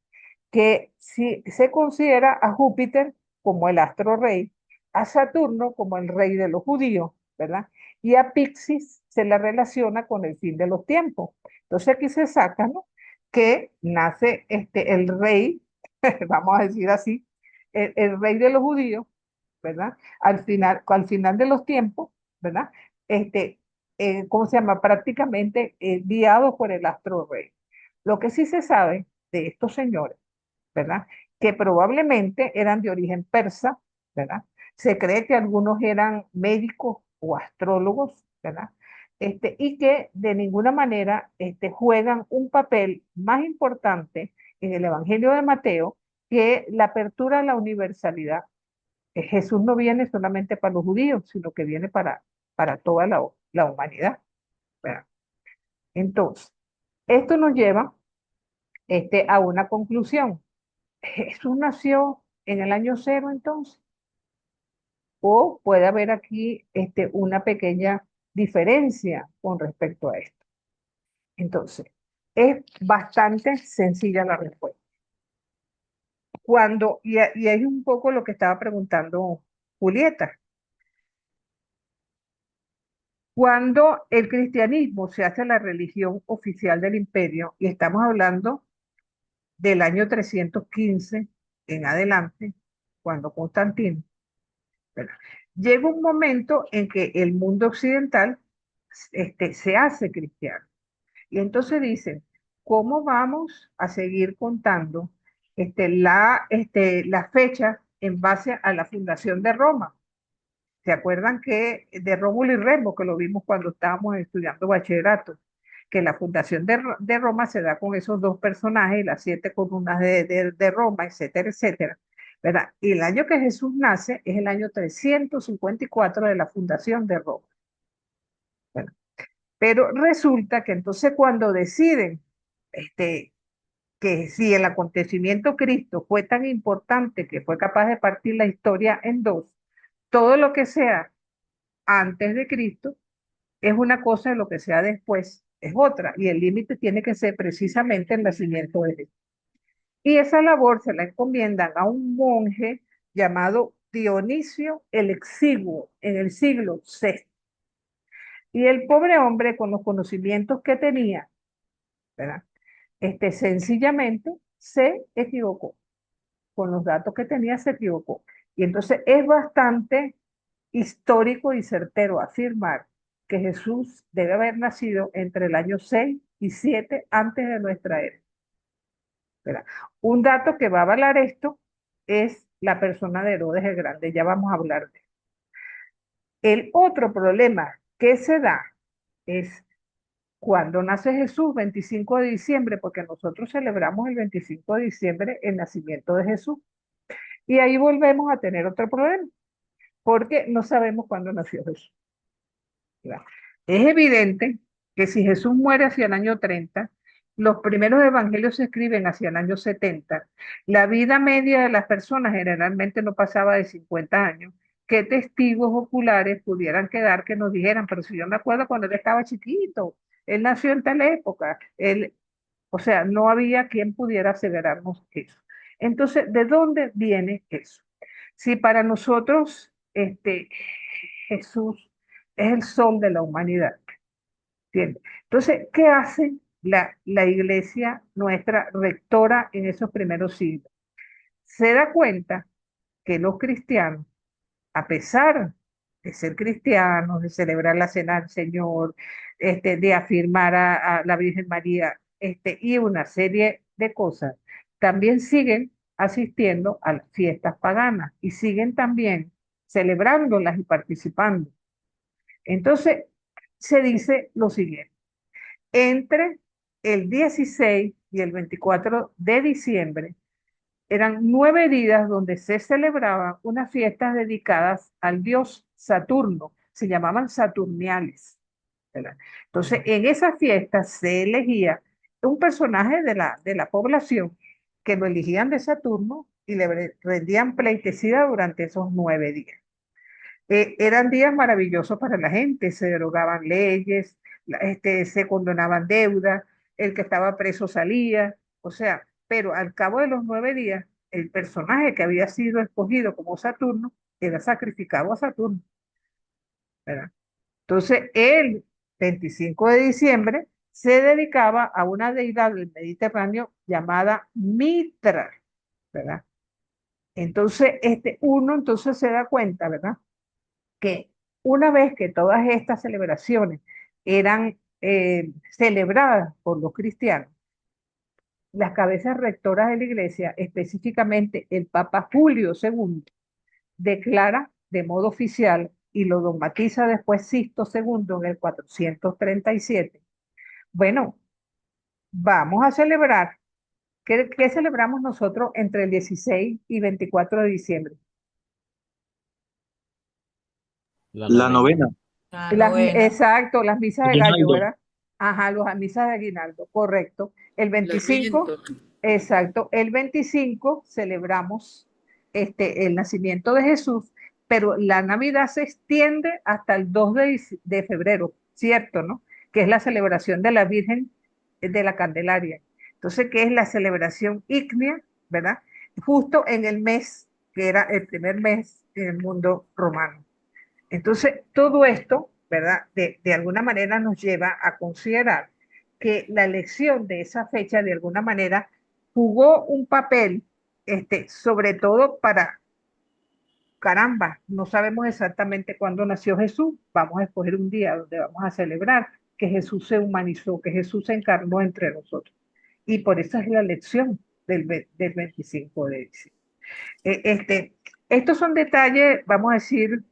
Que si se considera a Júpiter como el astro rey, a Saturno como el rey de los judíos, ¿verdad? Y a Pixis se le relaciona con el fin de los tiempos. Entonces aquí se saca, ¿no? Que nace el rey, vamos a decir así, el rey de los judíos, ¿verdad? Al final de los tiempos, ¿verdad? Este, ¿Cómo se llama? Prácticamente guiado por el astro rey. Lo que sí se sabe de estos señores, ¿verdad? Que probablemente eran de origen persa, ¿verdad? Se cree que algunos eran médicos o astrólogos, ¿verdad? Y que de ninguna manera juegan un papel más importante en el Evangelio de Mateo que la apertura a la universalidad. Jesús no viene solamente para los judíos, sino que viene para toda la humanidad, ¿verdad? Entonces, esto nos lleva a una conclusión. ¿Jesús nació en el año cero entonces? ¿O puede haber aquí una pequeña diferencia con respecto a esto? Entonces, es bastante sencilla la respuesta. Y es un poco lo que estaba preguntando Julieta. Cuando el cristianismo se hace la religión oficial del imperio, y estamos hablando del año 315 en adelante, cuando Constantino, ¿verdad? Llega un momento en que el mundo occidental se hace cristiano. Y entonces dicen, ¿cómo vamos a seguir contando la fecha en base a la fundación de Roma? ¿Se acuerdan que de Rómulo y Remo, que lo vimos cuando estábamos estudiando bachillerato? Que la fundación de Roma se da con esos dos personajes, las 7 columnas de Roma, etcétera, etcétera, ¿verdad? Y el año que Jesús nace es el año 354 de la fundación de Roma, ¿verdad? Pero resulta que entonces cuando deciden que si el acontecimiento Cristo fue tan importante que fue capaz de partir la historia en dos, todo lo que sea antes de Cristo es una cosa y lo que sea después es otra. Y el límite tiene que ser precisamente el nacimiento de Jesús. Y esa labor se la encomiendan a un monje llamado Dionisio el Exiguo en el siglo VI. Y el pobre hombre, con los conocimientos que tenía, ¿verdad? Sencillamente se equivocó. Con los datos que tenía se equivocó. Y entonces es bastante histórico y certero afirmar que Jesús debe haber nacido entre el año 6 y 7 antes de nuestra era, ¿verdad? Un dato que va a avalar esto es la persona de Herodes el Grande, ya vamos a hablar de él. El otro problema que se da es cuando nace Jesús, 25 de diciembre, porque nosotros celebramos el 25 de diciembre el nacimiento de Jesús. Y ahí volvemos a tener otro problema, porque no sabemos cuándo nació Jesús, ¿verdad? Es evidente que si Jesús muere hacia el año 30, Los primeros evangelios se escriben hacia el año 70. La vida media de las personas generalmente no pasaba de 50 años. ¿Qué testigos oculares pudieran quedar que nos dijeran? Pero si yo me acuerdo cuando él estaba chiquito, él nació en tal época, o sea, no había quien pudiera aseverarnos eso. Entonces, ¿de dónde viene eso? Si para nosotros Jesús es el sol de la humanidad, ¿entiendes? Entonces, ¿qué hace la iglesia nuestra rectora en esos primeros siglos? Se da cuenta que los cristianos, a pesar de ser cristianos, de celebrar la cena del Señor, de afirmar a la Virgen María, y una serie de cosas, también siguen asistiendo a las fiestas paganas y siguen también celebrándolas y participando. Entonces, se dice lo siguiente: entre el 16 y el 24 de diciembre eran 9 días donde se celebraban unas fiestas dedicadas al dios Saturno, se llamaban saturniales, ¿verdad? Entonces, en esas fiestas se elegía un personaje de la población que lo elegían de Saturno y le rendían pleitesía durante esos 9 días. Eran días maravillosos para la gente, se derogaban leyes, se condonaban deudas, el que estaba preso salía, o sea, pero al cabo de los 9 días, el personaje que había sido escogido como Saturno era sacrificado a Saturno, ¿verdad? Entonces, el 25 de diciembre se dedicaba a una deidad del Mediterráneo llamada Mitra, ¿verdad? Entonces, uno entonces se da cuenta, ¿verdad? Que una vez que todas estas celebraciones eran celebradas por los cristianos, las cabezas rectoras de la iglesia, específicamente el Papa Julio II, declara de modo oficial y lo dogmatiza después Sixto II en el 437. Bueno, vamos a celebrar. ¿Qué celebramos nosotros entre el 16 y 24 de diciembre? La novena. Exacto, las misas de gallo, Aguinaldo. ¿verdad? Ajá, las misas de aguinaldo, correcto. El El 25, Adviento. exacto, el 25 celebramos el nacimiento de Jesús, pero la Navidad se extiende hasta el 2 de febrero, ¿cierto, no? Que es la celebración de la Virgen de la Candelaria. Entonces, ¿qué es la celebración ígnea, verdad? Justo en el mes, que era el primer mes en el mundo romano. Entonces, todo esto, ¿verdad? De alguna manera nos lleva a considerar que la elección de esa fecha, de alguna manera, jugó un papel, sobre todo para, caramba, no sabemos exactamente cuándo nació Jesús, vamos a escoger un día donde vamos a celebrar que Jesús se humanizó, que Jesús se encarnó entre nosotros. Y por eso es la elección del 25 de diciembre. Estos son detalles, vamos a decir,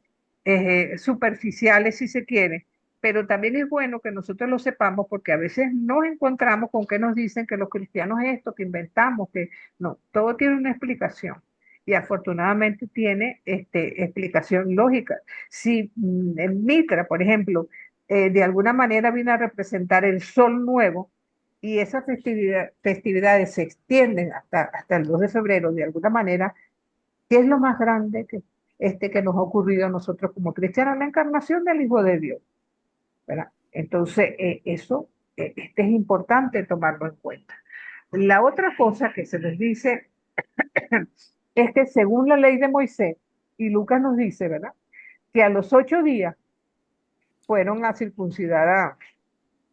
superficiales si se quiere, pero también es bueno que nosotros lo sepamos porque a veces nos encontramos con que nos dicen que los cristianos es esto, que inventamos, que no, todo tiene una explicación y afortunadamente tiene explicación lógica. Si en Mitra, por ejemplo, de alguna manera viene a representar el sol nuevo, y esas festividades se extienden hasta el 2 de febrero, de alguna manera, ¿qué es lo más grande que nos ha ocurrido a nosotros como cristianos? La encarnación del Hijo de Dios, ¿verdad? Entonces, eso es importante tomarlo en cuenta. La otra cosa que se les dice es que según la ley de Moisés, y Lucas nos dice, ¿verdad? Que a los 8 días fueron a circuncidar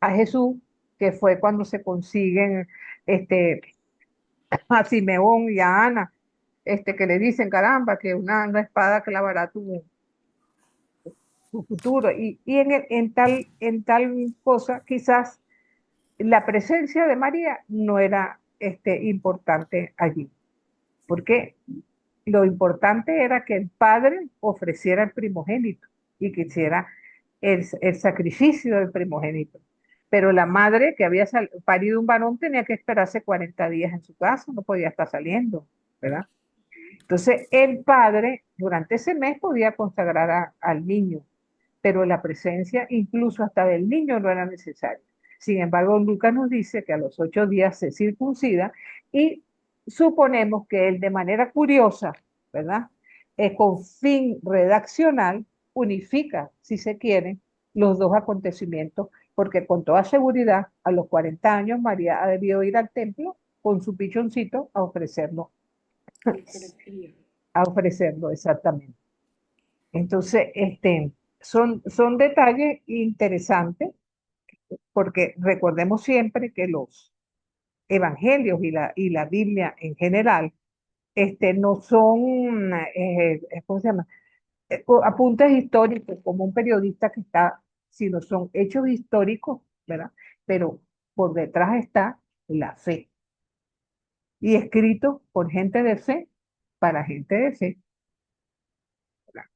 a Jesús, que fue cuando se consiguen a Simeón y a Ana, que le dicen, caramba, que una espada clavará tu futuro. Y en tal cosa, quizás la presencia de María no era importante allí, porque lo importante era que el padre ofreciera el primogénito y que hiciera el sacrificio del primogénito. Pero la madre que había parido un varón tenía que esperarse 40 días en su casa, no podía estar saliendo, ¿verdad? Entonces, el padre durante ese mes podía consagrar al niño, pero la presencia incluso hasta del niño no era necesaria. Sin embargo, Lucas nos dice que a los 8 días se circuncida y suponemos que él de manera curiosa, ¿verdad? Con fin redaccional, unifica, si se quiere, los dos acontecimientos, porque con toda seguridad, a los 40 años, María ha debido ir al templo con su pichoncito a ofrecerlo exactamente. Entonces, son detalles interesantes, porque recordemos siempre que los evangelios y la Biblia en general, no son, ¿cómo se llama? Apuntes históricos como un periodista que está, sino son hechos históricos, ¿verdad? Pero por detrás está la fe y escrito por gente de fe para gente de fe. ¿Verdad?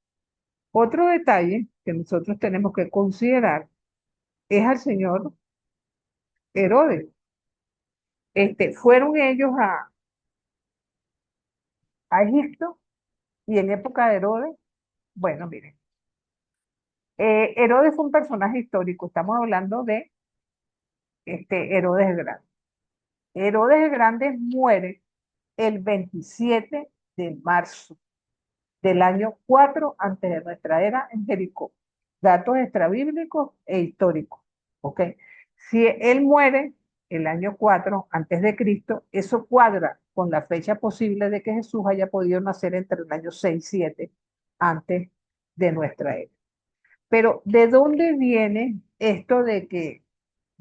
Otro detalle que nosotros tenemos que considerar es al señor Herodes. Fueron ellos a Egipto y en época de Herodes, bueno, miren, Herodes fue un personaje histórico, estamos hablando de Herodes el Grande. Herodes el Grande muere el 27 de marzo del año 4 antes de nuestra era en Jericó. Datos extrabíblicos e históricos. ¿Ok? Si él muere el año 4 antes de Cristo, eso cuadra con la fecha posible de que Jesús haya podido nacer entre el año 6 y 7 antes de nuestra era. Pero ¿de dónde viene esto de que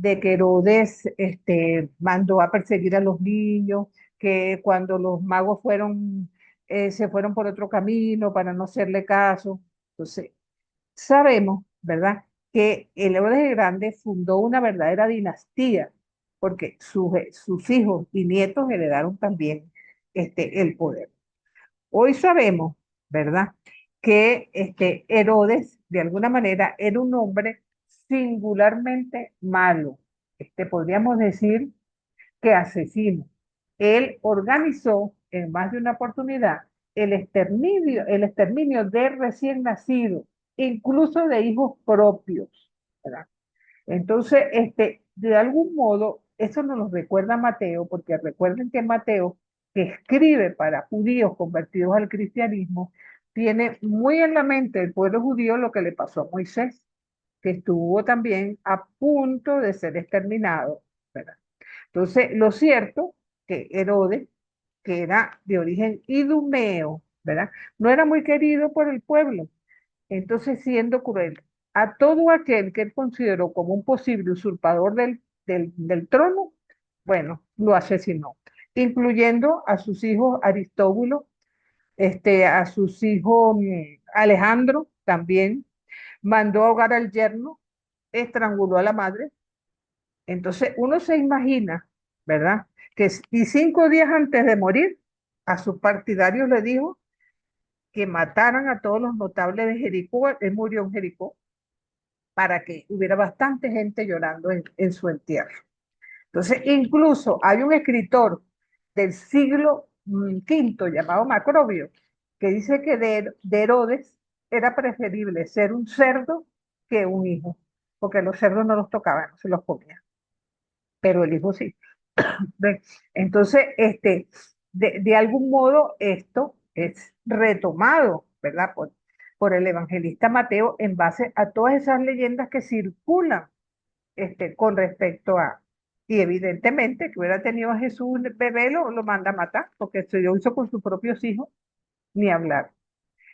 Herodes mandó a perseguir a los niños, que cuando los magos se fueron por otro camino para no hacerle caso? Entonces, sabemos, ¿verdad?, que el Herodes el Grande fundó una verdadera dinastía, porque sus hijos y nietos heredaron también el poder. Hoy sabemos, ¿verdad?, que Herodes, de alguna manera, era un hombre singularmente malo. Podríamos decir que asesino. Él organizó en más de una oportunidad el exterminio de recién nacidos, incluso de hijos propios, ¿verdad? Entonces, de algún modo, eso nos lo recuerda Mateo, porque recuerden que Mateo, que escribe para judíos convertidos al cristianismo, tiene muy en la mente el pueblo judío lo que le pasó a Moisés, que estuvo también a punto de ser exterminado, ¿verdad? Entonces, lo cierto que Herodes, que era de origen idumeo, ¿verdad? No era muy querido por el pueblo. Entonces, siendo cruel a todo aquel que él consideró como un posible usurpador del trono, bueno, lo asesinó, incluyendo a sus hijos Aristóbulo, a sus hijos Alejandro también, mandó a ahogar al yerno, estranguló a la madre. Entonces, uno se imagina, ¿verdad? Y 5 días antes de morir, a sus partidarios le dijo que mataran a todos los notables de Jericó. Él murió en Jericó para que hubiera bastante gente llorando en su entierro. Entonces, incluso hay un escritor del siglo V llamado Macrobio, que dice que de Herodes era preferible ser un cerdo que un hijo, porque los cerdos no los tocaban, no se los comían, pero el hijo sí. ¿Ven? Entonces, de algún modo esto es retomado, ¿verdad? Por el evangelista Mateo en base a todas esas leyendas que circulan con respecto a, y evidentemente que hubiera tenido a Jesús un bebé, lo manda a matar, porque esto lo hizo con sus propios hijos, ni hablar.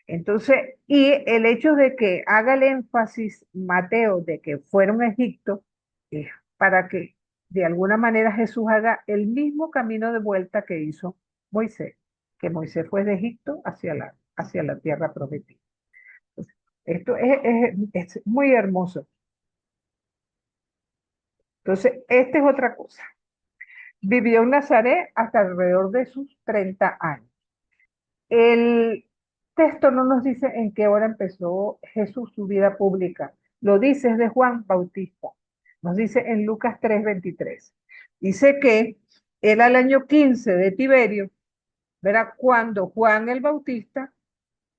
Entonces, y el hecho de que haga el énfasis Mateo de que fueron a Egipto, es para que de alguna manera Jesús haga el mismo camino de vuelta que hizo Moisés, que Moisés fue de Egipto hacia la tierra prometida. Entonces, esto es muy hermoso. Entonces, esta es otra cosa. Vivió en Nazaret hasta alrededor de sus 30 años. El texto no nos dice en qué hora empezó Jesús su vida pública. Lo dice desde Juan Bautista. Nos dice en Lucas 3:23. Dice que era el año 15 de Tiberio, ¿verdad?, cuando Juan el Bautista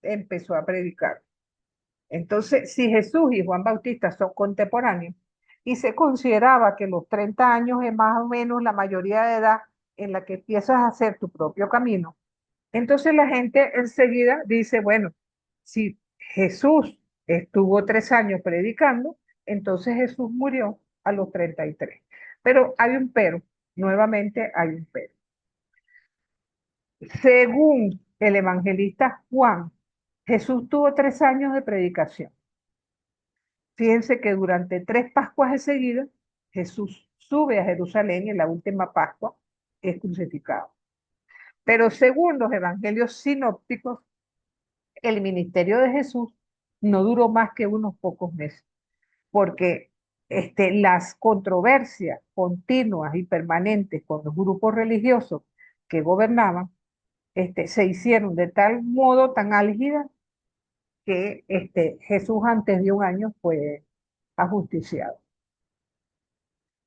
empezó a predicar. Entonces, si Jesús y Juan Bautista son contemporáneos, y se consideraba que los 30 años es más o menos la mayoría de edad en la que empiezas a hacer tu propio camino. Entonces la gente enseguida dice, bueno, si Jesús estuvo 3 años predicando, entonces Jesús murió a los 33. Pero hay un pero, nuevamente hay un pero. Según el evangelista Juan, Jesús tuvo 3 años de predicación. Fíjense que durante 3 Pascuas de seguida, Jesús sube a Jerusalén y en la última Pascua es crucificado. Pero según los evangelios sinópticos, el ministerio de Jesús no duró más que unos pocos meses, porque las controversias continuas y permanentes con los grupos religiosos que gobernaban se hicieron de tal modo tan álgidas que Jesús antes de un año fue ajusticiado.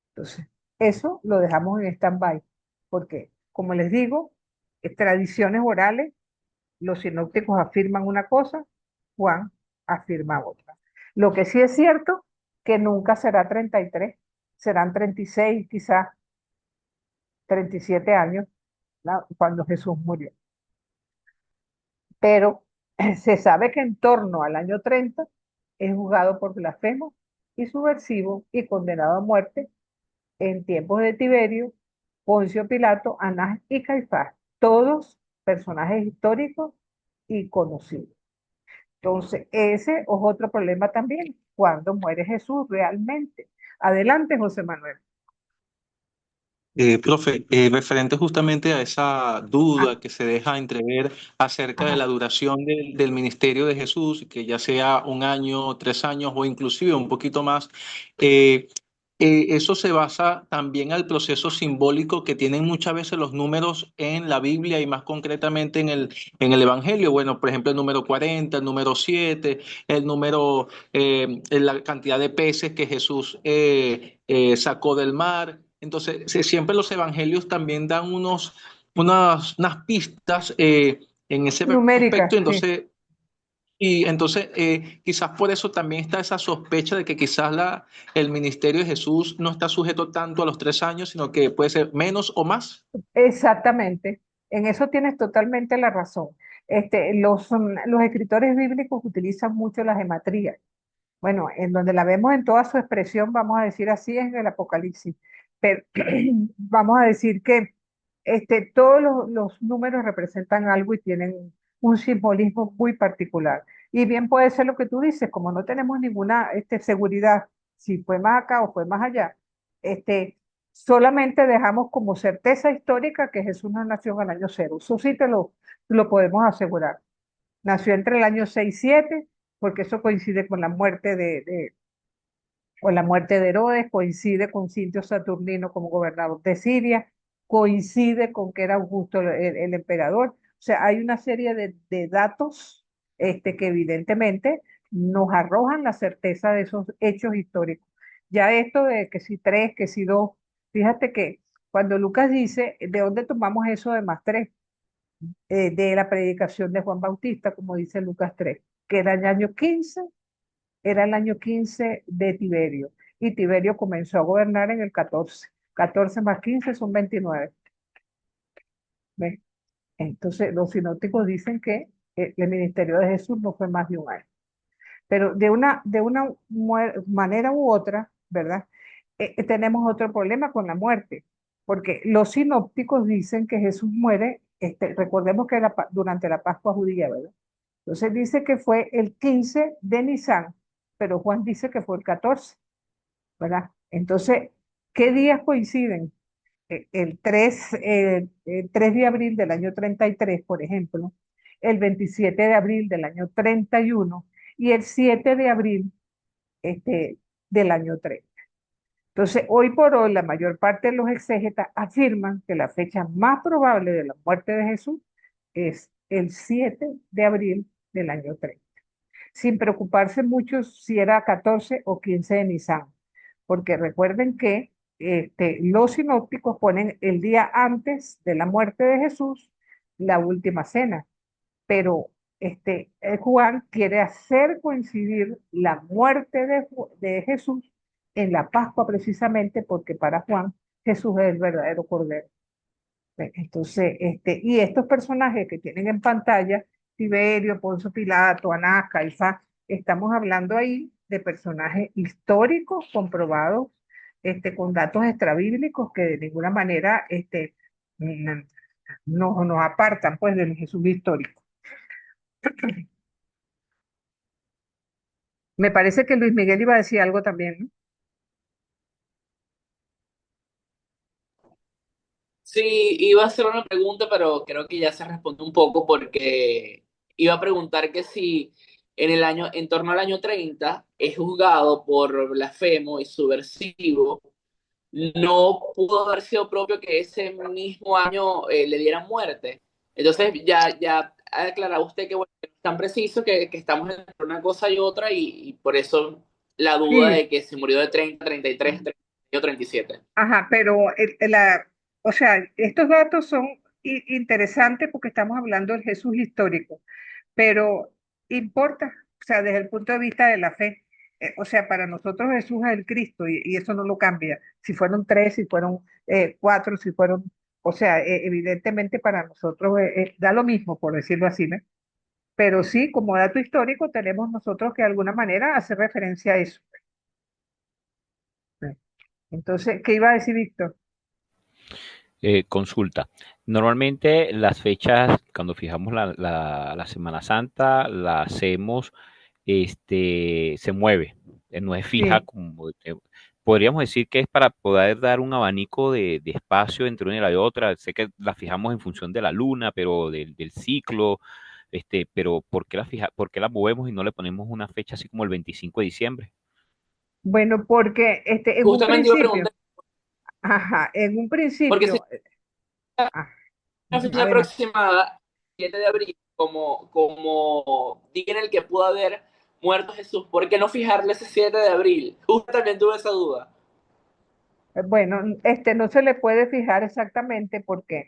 Entonces, eso lo dejamos en stand-by, porque, como les digo, tradiciones orales, los sinópticos afirman una cosa, Juan afirma otra. Lo que sí es cierto, que nunca será 33, serán 36, quizás 37 años, ¿no?, cuando Jesús murió. Pero se sabe que en torno al año 30 es juzgado por blasfemo y subversivo y condenado a muerte en tiempos de Tiberio, Poncio Pilato, Anás y Caifás, todos personajes históricos y conocidos. Entonces, ese es otro problema también, cuando muere Jesús realmente. Adelante, José Manuel. Profe, referente justamente a esa Ah, duda que se deja entrever acerca de ajá. la duración del ministerio de Jesús, que ya sea 1 año, 3 años o inclusive un poquito más, eh, eso se basa también al proceso simbólico que tienen muchas veces los números en la Biblia y más concretamente en el Evangelio. Bueno, por ejemplo, el número 40, el número 7, el número, la cantidad de peces que Jesús sacó del mar. Entonces, siempre los evangelios también dan unas pistas en ese Numérica, aspecto. sí. Entonces, quizás por eso también está esa sospecha de que quizás el ministerio de Jesús no está sujeto tanto a los 3 años, sino que puede ser menos o más. Exactamente, en eso tienes totalmente la razón. Los escritores bíblicos utilizan mucho la gematría. Bueno, en donde la vemos en toda su expresión, vamos a decir así, es en el Apocalipsis. Pero vamos a decir que todos los números representan algo y tienen un simbolismo muy particular. Y bien puede ser lo que tú dices, como no tenemos ninguna seguridad si fue más acá o fue más allá, solamente dejamos como certeza histórica que Jesús no nació en el año cero. Eso sí lo podemos asegurar. Nació entre el año 6 y 7, porque eso coincide con la muerte con la muerte de Herodes, coincide con Cintio Saturnino como gobernador de Siria, coincide con que era Augusto el emperador. O sea, hay una serie de datos que evidentemente nos arrojan la certeza de esos hechos históricos. Ya esto de que si 3, que si 2, fíjate que cuando Lucas dice, ¿de dónde tomamos eso de más 3? De la predicación de Juan Bautista, como dice Lucas 3, que era el año 15 de Tiberio, y Tiberio comenzó a gobernar en el 14. 14 más 15 son 29. ¿Ves? Entonces, los sinópticos dicen que el ministerio de Jesús no fue más de un año. Pero de una manera u otra, ¿verdad? Tenemos otro problema con la muerte, porque los sinópticos dicen que Jesús muere, recordemos que era durante la Pascua judía, ¿verdad? Entonces dice que fue el 15 de Nisan, pero Juan dice que fue el 14, ¿verdad? Entonces, ¿qué días coinciden? El 3 de abril del año 33, por ejemplo, el 27 de abril del año 31 y el 7 de abril del año 30. Entonces, hoy por hoy, la mayor parte de los exégetas afirman que la fecha más probable de la muerte de Jesús es el 7 de abril del año 30, sin preocuparse mucho si era 14 o 15 de Nisan, porque recuerden que los sinópticos ponen el día antes de la muerte de Jesús la última cena, pero Juan quiere hacer coincidir la muerte de Jesús en la Pascua precisamente porque para Juan Jesús es el verdadero Cordero. Entonces, y estos personajes que tienen en pantalla, Tiberio, Poncio Pilato, Anás, Caifás, estamos hablando ahí de personajes históricos comprobados, con datos extrabíblicos que de ninguna manera mm, nos apartan pues del Jesús histórico. Me parece que Luis Miguel iba a decir algo también, ¿no? Sí, iba a hacer una pregunta, pero creo que ya se respondió un poco porque iba a preguntar que si en el año, en torno al año 30 es juzgado por blasfemo y subversivo, no pudo haber sido propio que ese mismo año le dieran muerte. Entonces ya ha declarado usted que bueno, que no es tan preciso que estamos entre una cosa y otra y por eso la duda Sí, de que se murió de 30, 33, 30 o 37. ajá, pero o sea, estos datos son interesantes porque estamos hablando del Jesús histórico, pero importa, o sea, desde el punto de vista de la fe. O sea, para nosotros Jesús es el Cristo y eso no lo cambia. Si fueron tres, si fueron cuatro, si fueron, o sea, evidentemente para nosotros da lo mismo, por decirlo así, ¿no? Pero sí, como dato histórico, tenemos nosotros que de alguna manera hacer referencia a eso. ¿No? Entonces, ¿qué iba a decir Víctor? Consulta. Normalmente las fechas, cuando fijamos la Semana Santa, la hacemos, se mueve, no es fija Sí. como, podríamos decir que es para poder dar un abanico de espacio entre una y la otra. Sé que la fijamos en función de la luna, pero del ciclo, pero ¿por qué la movemos y no le ponemos una fecha así como el 25 de diciembre? Bueno, porque en un Justamente iba a principio, preguntar, ajá, en un porque si principio, ah, una fecha adelante. aproximada, 7 de abril, como día en el que pudo haber muerto Jesús, ¿por qué no fijarle ese 7 de abril? Justo también tuve esa duda. Bueno, no se le puede fijar exactamente porque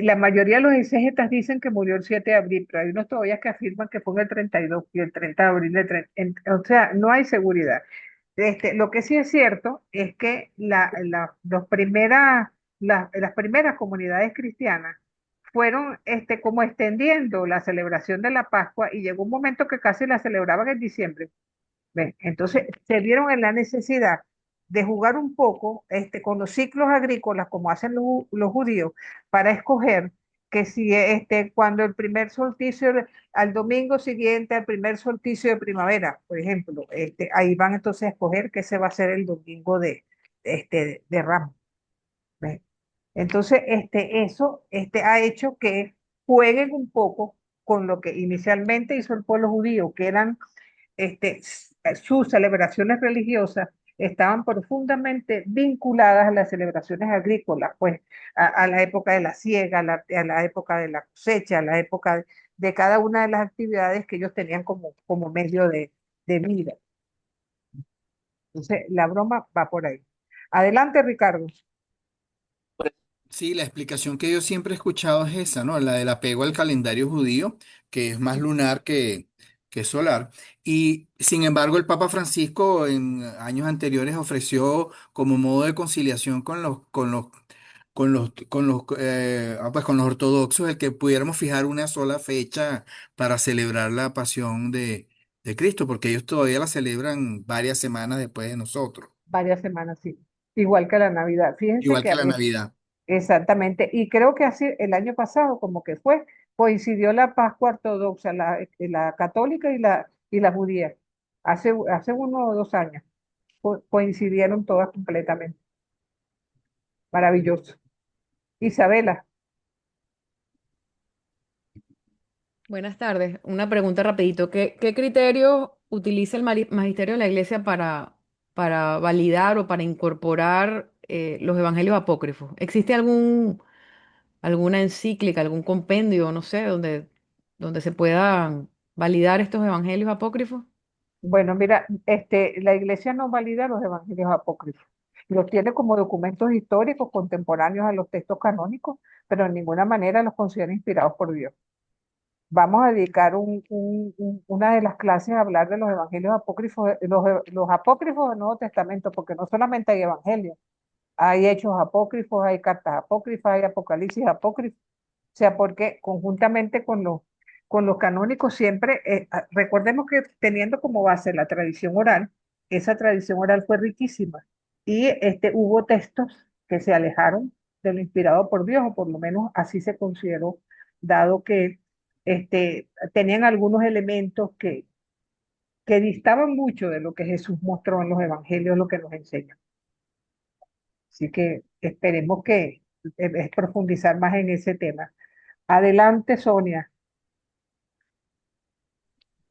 la mayoría de los exégetas dicen que murió el 7 de abril, pero hay unos todavía que afirman que fue en el 32 y el 30 de abril, o sea, no hay seguridad. Lo que sí es cierto es que las primeras comunidades cristianas fueron como extendiendo la celebración de la Pascua y llegó un momento que casi la celebraban en diciembre. ¿Ven? Entonces se vieron en la necesidad de jugar un poco con los ciclos agrícolas, como hacen los judíos, para escoger que si cuando el primer solsticio, al domingo siguiente al primer solsticio de primavera, por ejemplo, ahí van entonces a escoger que ese va a ser el domingo de Ramos. ¿Ven? Entonces, eso ha hecho que jueguen un poco con lo que inicialmente hizo el pueblo judío, que eran sus celebraciones religiosas estaban profundamente vinculadas a las celebraciones agrícolas, pues a la época de la siega, a la época de la cosecha, a la época de cada una de las actividades que ellos tenían como medio de vida. Entonces, la broma va por ahí. Adelante, Ricardo. Sí, la explicación que yo siempre he escuchado es esa, ¿no? La del apego al calendario judío, que es más lunar que solar. Y sin embargo, el Papa Francisco en años anteriores ofreció como modo de conciliación pues con los ortodoxos el que pudiéramos fijar una sola fecha para celebrar la pasión de Cristo, porque ellos todavía la celebran varias semanas después de nosotros, Varias semanas, sí. Igual que la Navidad. Fíjense igual que que a la veces, Navidad. exactamente, y creo que así el año pasado, como que coincidió la Pascua ortodoxa, la católica y la judía. Hace 1 o 2 años coincidieron todas completamente. Maravilloso. Isabela, Buenas tardes. Una pregunta rapidito. ¿Qué criterio utiliza el magisterio de la Iglesia para validar o para incorporar los evangelios apócrifos? ¿Existe alguna encíclica, algún compendio, no sé, donde se puedan validar estos evangelios apócrifos? bueno, mira, la iglesia no valida los evangelios apócrifos. Los tiene como documentos históricos contemporáneos a los textos canónicos, pero en ninguna manera los considera inspirados por Dios. vamos a dedicar una de las clases a hablar de los evangelios apócrifos, los apócrifos del Nuevo Testamento, porque no solamente hay evangelios, hay hechos apócrifos, hay cartas apócrifas, hay apocalipsis apócrifos, o sea, porque conjuntamente con los canónicos siempre, recordemos que teniendo como base la tradición oral, esa tradición oral fue riquísima y hubo textos que se alejaron de lo inspirado por Dios, o por lo menos así se consideró, dado que tenían algunos elementos que distaban mucho de lo que Jesús mostró en los evangelios, lo que nos enseña. Así que esperemos que es profundizar más en ese tema. Adelante, Sonia.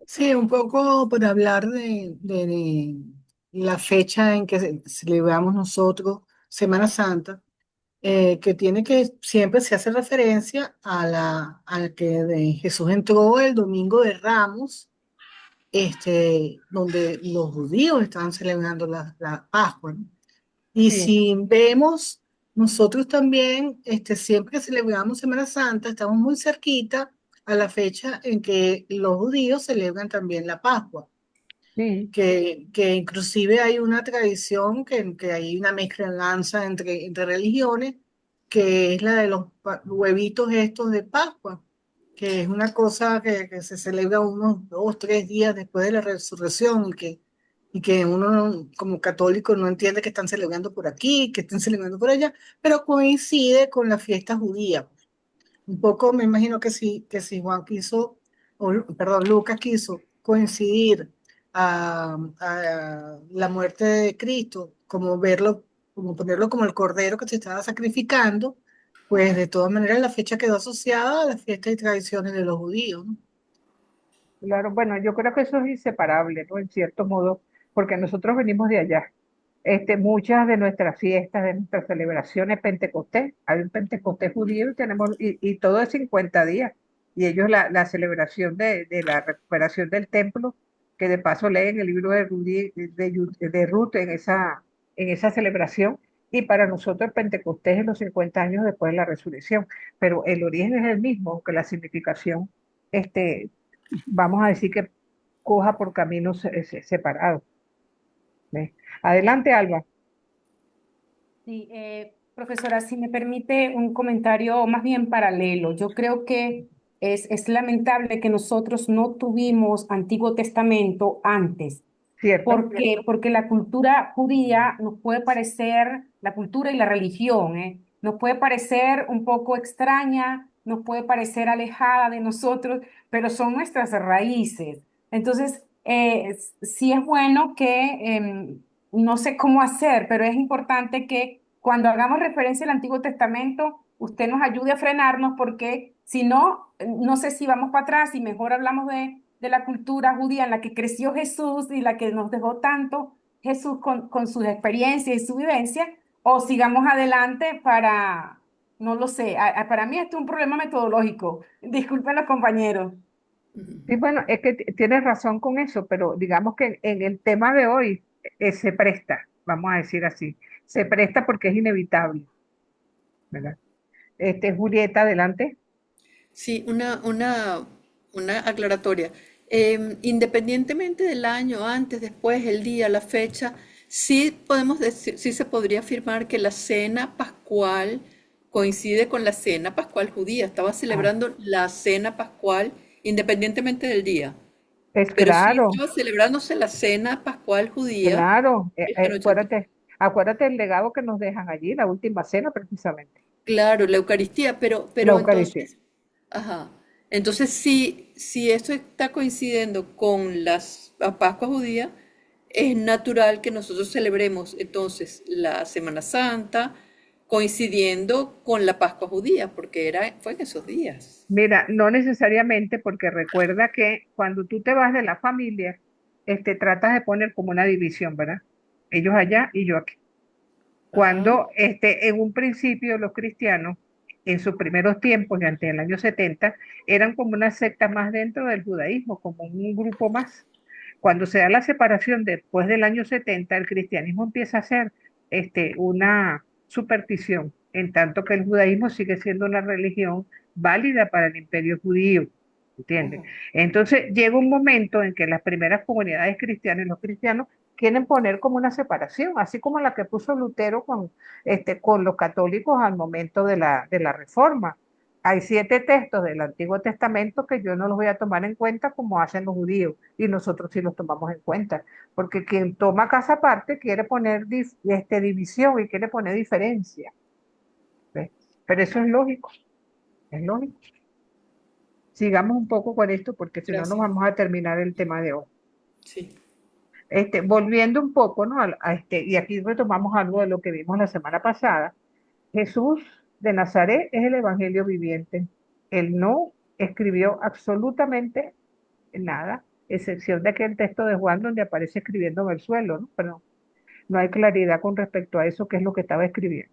Sí, un poco por hablar de la fecha en que celebramos nosotros Semana Santa, que tiene que siempre se hace referencia al que Jesús entró el domingo de Ramos, donde los judíos estaban celebrando la Pascua, ¿no? Y Sí, si vemos, nosotros también, siempre que celebramos Semana Santa, estamos muy cerquita a la fecha en que los judíos celebran también la Pascua, sí, que inclusive hay una tradición, que hay una mezclanza entre religiones, que es la de los huevitos estos de Pascua, que es una cosa que se celebra unos 2, 3 días después de la resurrección y que uno como católico no entiende que están celebrando por aquí, que están celebrando por allá, pero coincide con la fiesta judía. Un poco me imagino que si Juan quiso, perdón, Lucas quiso coincidir a la muerte de Cristo, como verlo, como ponerlo como el cordero que se estaba sacrificando, pues de todas maneras la fecha quedó asociada a las fiestas y tradiciones de los judíos, ¿no? claro. Bueno, yo creo que eso es inseparable, ¿no? En cierto modo, porque nosotros venimos de allá. Muchas de nuestras fiestas, de nuestras celebraciones, Pentecostés, hay un Pentecostés judío y todo es 50 días. Y ellos la celebración de la recuperación del templo, que de paso leen el libro de Ruth en esa celebración. Y para nosotros el Pentecostés es los 50 años después de la resurrección. Pero el origen es el mismo, aunque la significación, este, vamos a decir que coja por caminos separados. ¿Ves? Adelante, Alba. Sí, profesora, si me permite un comentario más bien paralelo. Yo creo que es lamentable que nosotros no tuvimos Antiguo Testamento antes. ¿Cierto? Porque la cultura judía nos puede parecer, la cultura y la religión, nos puede parecer un poco extraña, nos puede parecer alejada de nosotros, pero son nuestras raíces. Entonces, sí es bueno que, no sé cómo hacer, pero es importante que cuando hagamos referencia al Antiguo Testamento, usted nos ayude a frenarnos, porque si no, no sé si vamos para atrás y mejor hablamos de la cultura judía en la que creció Jesús y la que nos dejó tanto Jesús con sus experiencias y su vivencia, o sigamos adelante para, no lo sé, para mí esto es un problema metodológico. Disculpen los compañeros. Sí, bueno, es que tienes razón con eso, pero digamos que en el tema de hoy se presta, vamos a decir así, se presta porque es inevitable, ¿verdad? Julieta, adelante. Sí, una aclaratoria. Independientemente del año, antes, después, el día, la fecha, sí podemos decir, sí se podría afirmar que la cena pascual coincide con la cena pascual judía. Estaba Ah, celebrando la cena pascual independientemente del día. es Pero sí claro, estaba celebrándose la cena pascual judía claro, esta noche. acuérdate el legado que nos dejan allí, la última cena precisamente, Claro, la Eucaristía, pero, la pero Eucaristía. entonces, ajá. Entonces, si esto está coincidiendo con la Pascua judía, es natural que nosotros celebremos entonces la Semana Santa coincidiendo con la Pascua judía, porque fue en esos días. Mira, no necesariamente, porque recuerda que cuando tú te vas de la familia, tratas de poner como una división, ¿verdad? Ellos allá y yo aquí. Ajá. Cuando en un principio los cristianos, en sus primeros tiempos y antes del año 70, eran como una secta más dentro del judaísmo, como un grupo más. Cuando se da la separación después del año 70, el cristianismo empieza a ser una superstición, en tanto que el judaísmo sigue siendo una religión válida para el imperio judío. ¿entiendes? Entonces llega un momento en que las primeras comunidades cristianas y los cristianos quieren poner como una separación, así como la que puso Lutero con los católicos al momento de la Reforma. Hay 7 textos del Antiguo Testamento que yo no los voy a tomar en cuenta como hacen los judíos, y nosotros sí los tomamos en cuenta, porque quien toma casa aparte quiere poner división y quiere poner diferencia. ¿Ves? Pero eso es lógico. Sigamos un poco con esto porque si no, no Gracias. vamos a terminar el tema de hoy. Sí. Volviendo un poco, ¿no? Y aquí retomamos algo de lo que vimos la semana pasada. Jesús de Nazaret es el evangelio viviente. Él no escribió absolutamente nada, excepción de aquel texto de Juan donde aparece escribiendo en el suelo, ¿no? Pero no hay claridad con respecto a eso, qué es lo que estaba escribiendo.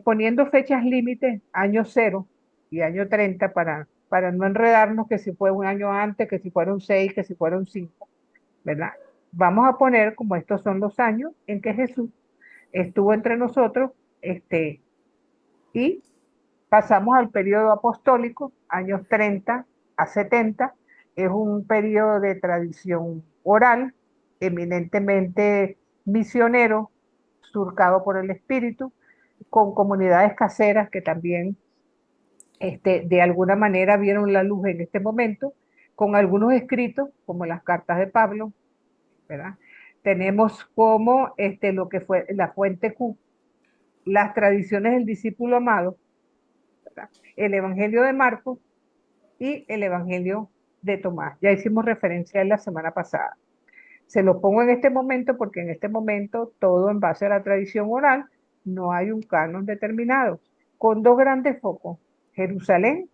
Poniendo fechas límites, año 0 y año 30 para no enredarnos que si fue un año antes, que si fueron 6, que si fueron 5, ¿verdad? Vamos a poner como estos son los años en que Jesús estuvo entre nosotros, y pasamos al periodo apostólico, años 30 a 70, es un periodo de tradición oral, eminentemente misionero, surcado por el Espíritu, con comunidades caseras que también de alguna manera vieron la luz en este momento, con algunos escritos, como las cartas de Pablo, ¿verdad? Tenemos como lo que fue la fuente Q, las tradiciones del discípulo amado, ¿verdad? El Evangelio de Marcos y el Evangelio de Tomás. Ya hicimos referencia en la semana pasada. Se lo pongo en este momento porque en este momento todo en base a la tradición oral, no hay un canon determinado, con 2 grandes focos, Jerusalén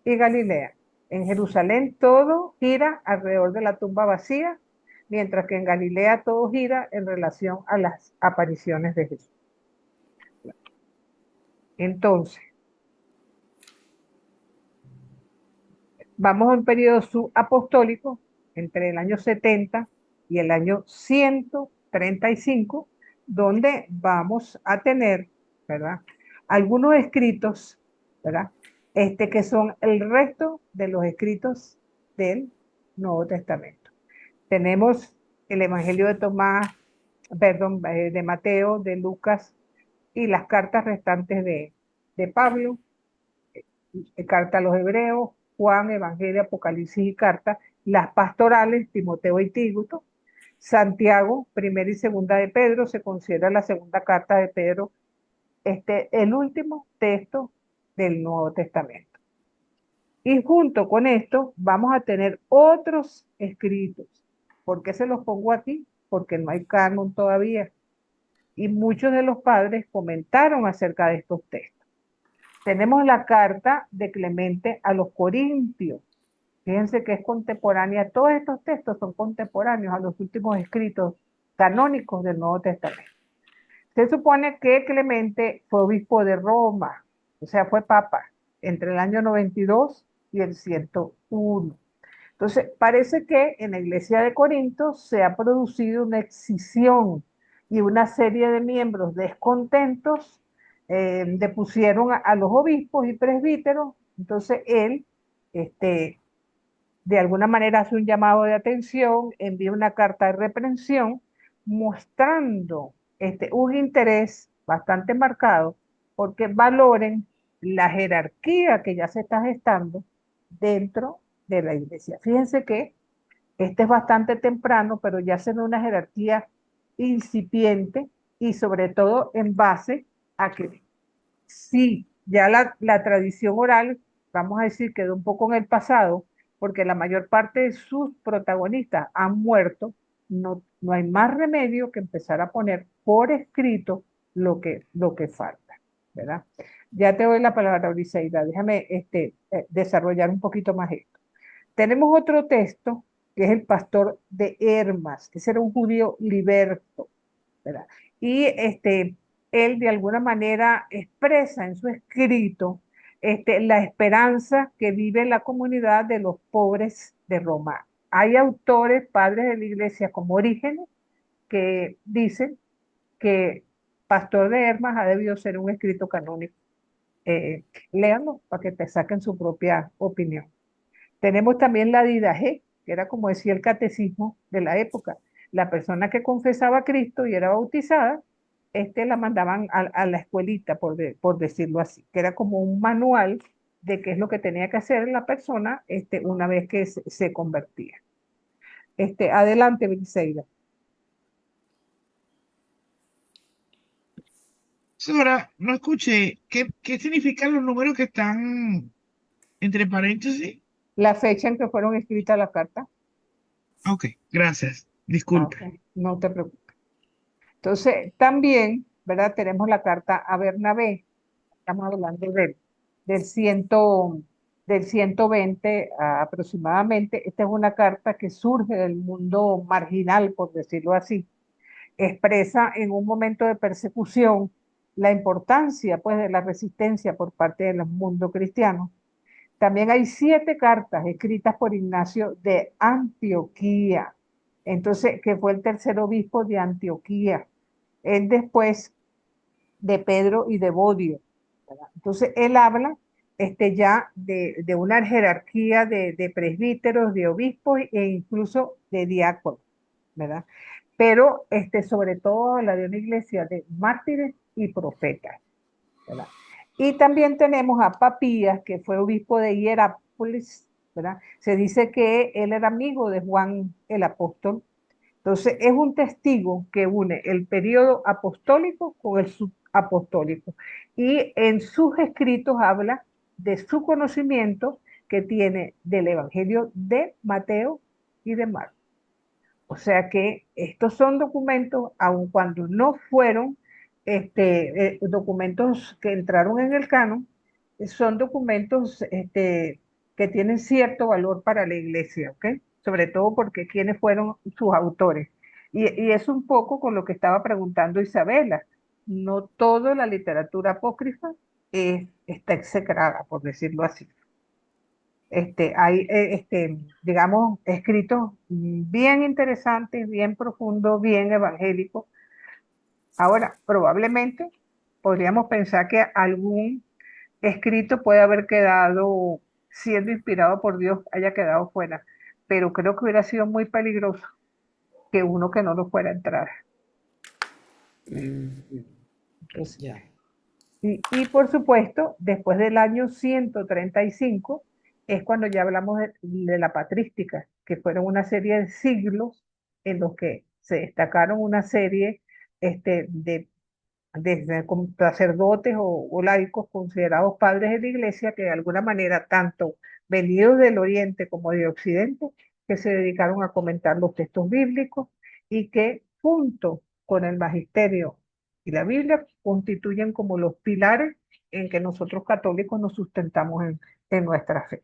y Galilea. En Jerusalén todo gira alrededor de la tumba vacía, mientras que en Galilea todo gira en relación a las apariciones de Jesús. Entonces, vamos a un periodo subapostólico entre el año 70 y el año 135, donde vamos a tener, ¿verdad? Algunos escritos, ¿verdad? Que son el resto de los escritos del Nuevo Testamento. Tenemos el Evangelio de Tomás, perdón, de Mateo, de Lucas y las cartas restantes de Pablo, carta a los Hebreos, Juan, Evangelio, Apocalipsis y carta, las pastorales, Timoteo y Título, Santiago, primera y segunda de Pedro, se considera la segunda carta de Pedro, el último texto del Nuevo Testamento. Y junto con esto vamos a tener otros escritos. ¿Por qué se los pongo aquí? Porque no hay canon todavía. Y muchos de los padres comentaron acerca de estos textos. Tenemos la carta de Clemente a los Corintios. Fíjense que es contemporánea. Todos estos textos son contemporáneos a los últimos escritos canónicos del Nuevo Testamento. Se supone que Clemente fue obispo de Roma, o sea, fue papa entre el año 92 y el 101. Entonces, parece que en la iglesia de Corinto se ha producido una excisión y una serie de miembros descontentos depusieron a los obispos y presbíteros. Entonces, él, de alguna manera hace un llamado de atención, envía una carta de reprensión mostrando un interés bastante marcado porque valoren la jerarquía que ya se está gestando dentro de la iglesia. Fíjense que este es bastante temprano, pero ya se ve una jerarquía incipiente y sobre todo en base a que sí, ya la tradición oral, vamos a decir, quedó un poco en el pasado, porque la mayor parte de sus protagonistas han muerto, no hay más remedio que empezar a poner por escrito lo que falta, ¿verdad? Ya te doy la palabra, Briseida, déjame desarrollar un poquito más esto. Tenemos otro texto, que es el pastor de Hermas, que era un judío liberto, ¿verdad? Y él de alguna manera expresa en su escrito la esperanza que vive la comunidad de los pobres de Roma. Hay autores, padres de la iglesia como Orígenes, que dicen que Pastor de Hermas ha debido ser un escrito canónico. Léanlo para que te saquen su propia opinión. Tenemos también la didaje, que era como decía el catecismo de la época. La persona que confesaba a Cristo y era bautizada, la mandaban a la escuelita, por decirlo así, que era como un manual de qué es lo que tenía que hacer la persona una vez que se convertía. Adelante, Briseida. Ahora, no escuché. ¿Qué significan los números que están entre paréntesis? La fecha en que fueron escritas las cartas. Ok, gracias. Ok, Disculpe. no te preocupes. Entonces, también, ¿verdad? Tenemos la carta a Bernabé. Estamos hablando del 120 aproximadamente. Esta es una carta que surge del mundo marginal, por decirlo así. Expresa en un momento de persecución la importancia, pues, de la resistencia por parte del mundo cristiano. También hay 7 cartas escritas por Ignacio de Antioquía, entonces, que fue el tercer obispo de Antioquía. Él después de Pedro y de Bodio, ¿verdad? Entonces, él habla ya de una jerarquía de presbíteros, de obispos e incluso de diáconos, ¿verdad? Pero sobre todo habla de una iglesia de mártires y profetas, ¿verdad? Y también tenemos a Papías, que fue obispo de Hierápolis, ¿verdad? Se dice que él era amigo de Juan el apóstol. Entonces, es un testigo que une el periodo apostólico con el subapostólico. Y en sus escritos habla de su conocimiento que tiene del Evangelio de Mateo y de Marcos. O sea que estos son documentos, aun cuando no fueron documentos que entraron en el canon, son documentos que tienen cierto valor para la iglesia, ¿ok? Sobre todo porque quiénes fueron sus autores. Y es un poco con lo que estaba preguntando Isabela. No toda la literatura apócrifa está execrada, por decirlo así. Hay, digamos, escritos bien interesantes, bien profundos, bien evangélicos. Ahora, probablemente podríamos pensar que algún escrito puede haber quedado siendo inspirado por Dios, haya quedado fuera, pero creo que hubiera sido muy peligroso que uno que no lo fuera a entrar. Entonces, Ya. y por supuesto, después del año 135 es cuando ya hablamos de la patrística, que fueron una serie de siglos en los que se destacaron una serie de sacerdotes o laicos considerados padres de la iglesia, que de alguna manera, tanto venidos del oriente como de occidente, que se dedicaron a comentar los textos bíblicos y que junto con el magisterio y la Biblia constituyen como los pilares en que nosotros católicos nos sustentamos en nuestra fe.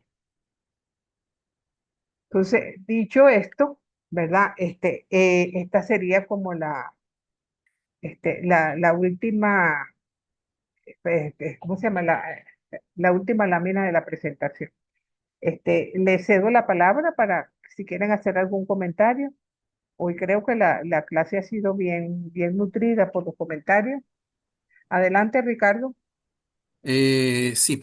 Entonces, dicho esto, ¿verdad? Esta sería como la última, ¿cómo se llama? La última lámina de la presentación. Le cedo la palabra para si quieren hacer algún comentario. Hoy creo que la clase ha sido bien nutrida por los comentarios. Adelante, Ricardo. Sí,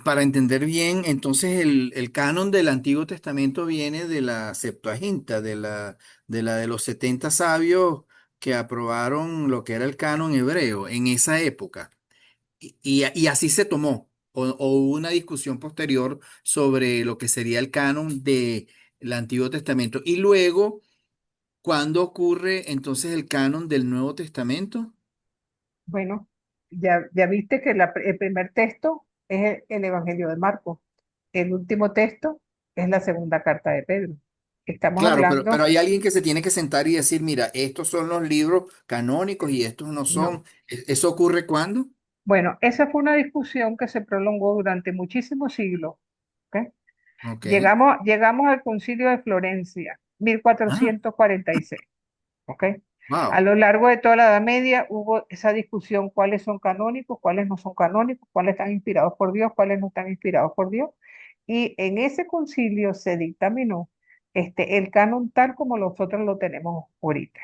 para entender bien, entonces el canon del Antiguo Testamento viene de la Septuaginta, de los 70 sabios que aprobaron lo que era el canon hebreo en esa época. Y así se tomó, o hubo una discusión posterior sobre lo que sería el canon del Antiguo Testamento. Y luego, ¿cuándo ocurre entonces el canon del Nuevo Testamento? Bueno, ya viste que el primer texto es el Evangelio de Marcos. El último texto es la segunda carta de Pedro. Estamos Claro, pero hablando, hay alguien que se tiene que sentar y decir, mira, estos son los libros canónicos y estos no no. son. ¿Eso ocurre cuándo? Bueno, esa fue una discusión que se prolongó durante muchísimos siglos. ¿Ok? Ok. Llegamos al Concilio de Florencia, Ah, 1446. ¿Ok? A wow. lo largo de toda la Edad Media hubo esa discusión, cuáles son canónicos, cuáles no son canónicos, cuáles están inspirados por Dios, cuáles no están inspirados por Dios. Y en ese concilio se dictaminó el canon tal como nosotros lo tenemos ahorita.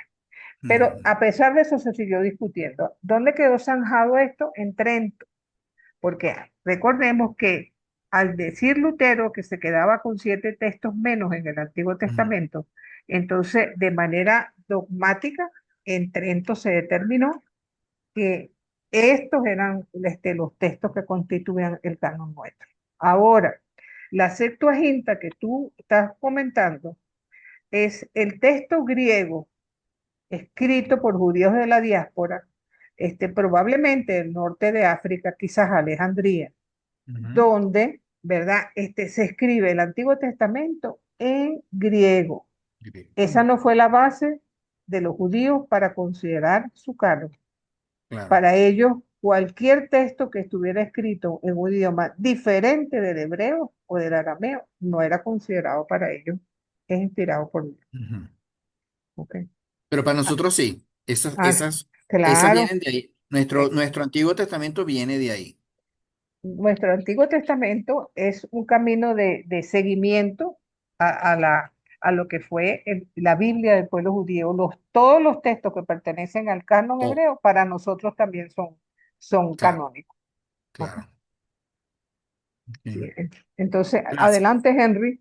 Pero Mm, a pesar de eso se siguió discutiendo. ¿Dónde quedó zanjado esto? En Trento, porque recordemos que al decir Lutero que se quedaba con 7 textos menos en el Antiguo Testamento, entonces de manera dogmática en Trento se determinó que estos eran los textos que constituían el canon nuestro. Ahora, la Septuaginta que tú estás comentando es el texto griego escrito por judíos de la diáspora, probablemente del norte de África, quizás Alejandría, donde, ¿verdad? Se escribe el Antiguo Testamento en griego. Esa no fue la base de los judíos para considerar su canon. Claro. Para ellos, cualquier texto que estuviera escrito en un idioma diferente del hebreo o del arameo no era considerado para ellos, es inspirado por Dios. Ujú. ¿Ok? Pero para nosotros sí, esas, Ah, esas, esas claro. vienen de ahí. Nuestro Antiguo Testamento viene de ahí. Nuestro Antiguo Testamento es un camino de seguimiento a lo que fue la Biblia del pueblo judío. Todos los textos que pertenecen al canon Oh, hebreo para nosotros también son claro, canónicos. ¿Ok? claro. Sí, Ok. entonces, Gracias. adelante, Henry.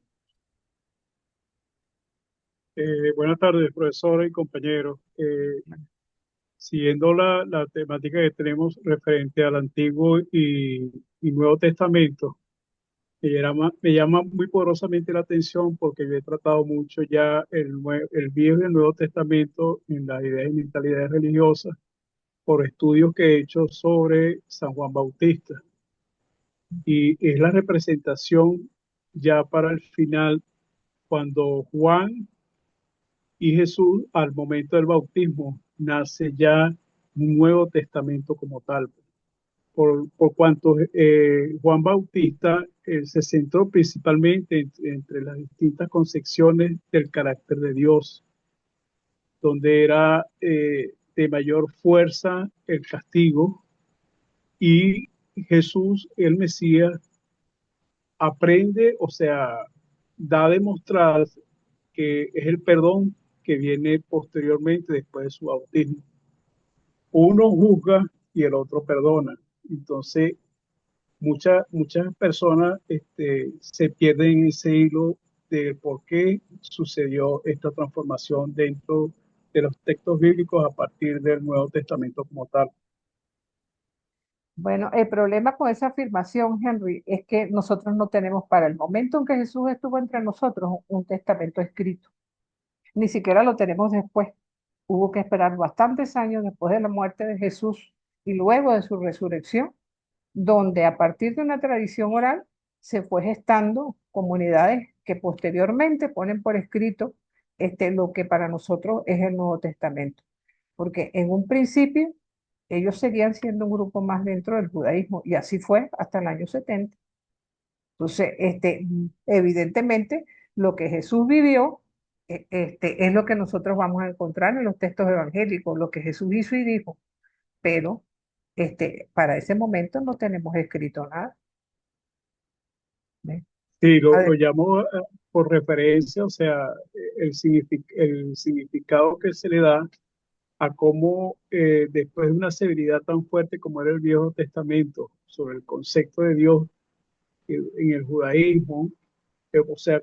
Buenas tardes, profesora y compañeros. Siguiendo la temática que tenemos referente al Antiguo y Nuevo Testamento, me llama muy poderosamente la atención porque yo he tratado mucho ya el Viejo y el Nuevo Testamento en las ideas y mentalidades religiosas por estudios que he hecho sobre San Juan Bautista. Y es la representación ya para el final, cuando Juan y Jesús, al momento del bautismo, nace ya un Nuevo Testamento como tal. Por cuanto Juan Bautista se centró principalmente entre las distintas concepciones del carácter de Dios, donde era de mayor fuerza el castigo, y Jesús, el Mesías, aprende, o sea, da a demostrar que es el perdón que viene posteriormente después de su bautismo. Uno juzga y el otro perdona. Entonces, muchas personas se pierden en ese hilo de por qué sucedió esta transformación dentro de los textos bíblicos a partir del Nuevo Testamento como tal. Bueno, el problema con esa afirmación, Henry, es que nosotros no tenemos para el momento en que Jesús estuvo entre nosotros un testamento escrito. Ni siquiera lo tenemos después. Hubo que esperar bastantes años después de la muerte de Jesús y luego de su resurrección, donde a partir de una tradición oral se fue gestando comunidades que posteriormente ponen por escrito lo que para nosotros es el Nuevo Testamento. Porque en un principio ellos seguían siendo un grupo más dentro del judaísmo y así fue hasta el año 70. Entonces, evidentemente, lo que Jesús vivió, es lo que nosotros vamos a encontrar en los textos evangélicos, lo que Jesús hizo y dijo, pero para ese momento no tenemos escrito nada. ¿Ves? Sí, A lo ver, llamo por referencia, o sea, el significado que se le da a cómo después de una severidad tan fuerte como era el Viejo Testamento sobre el concepto de Dios en el judaísmo, o sea,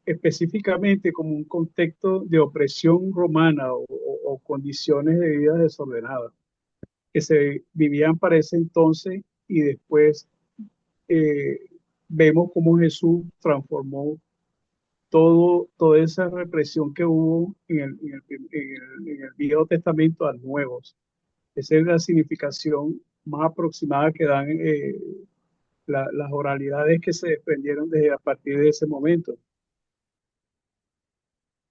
específicamente como un contexto de opresión romana o condiciones de vida desordenadas que se vivían para ese entonces, y después eh, vemos cómo Jesús transformó toda esa represión que hubo en el Viejo Testamento al Nuevo. Esa es la significación más aproximada que dan las oralidades que se desprendieron desde a partir de ese momento.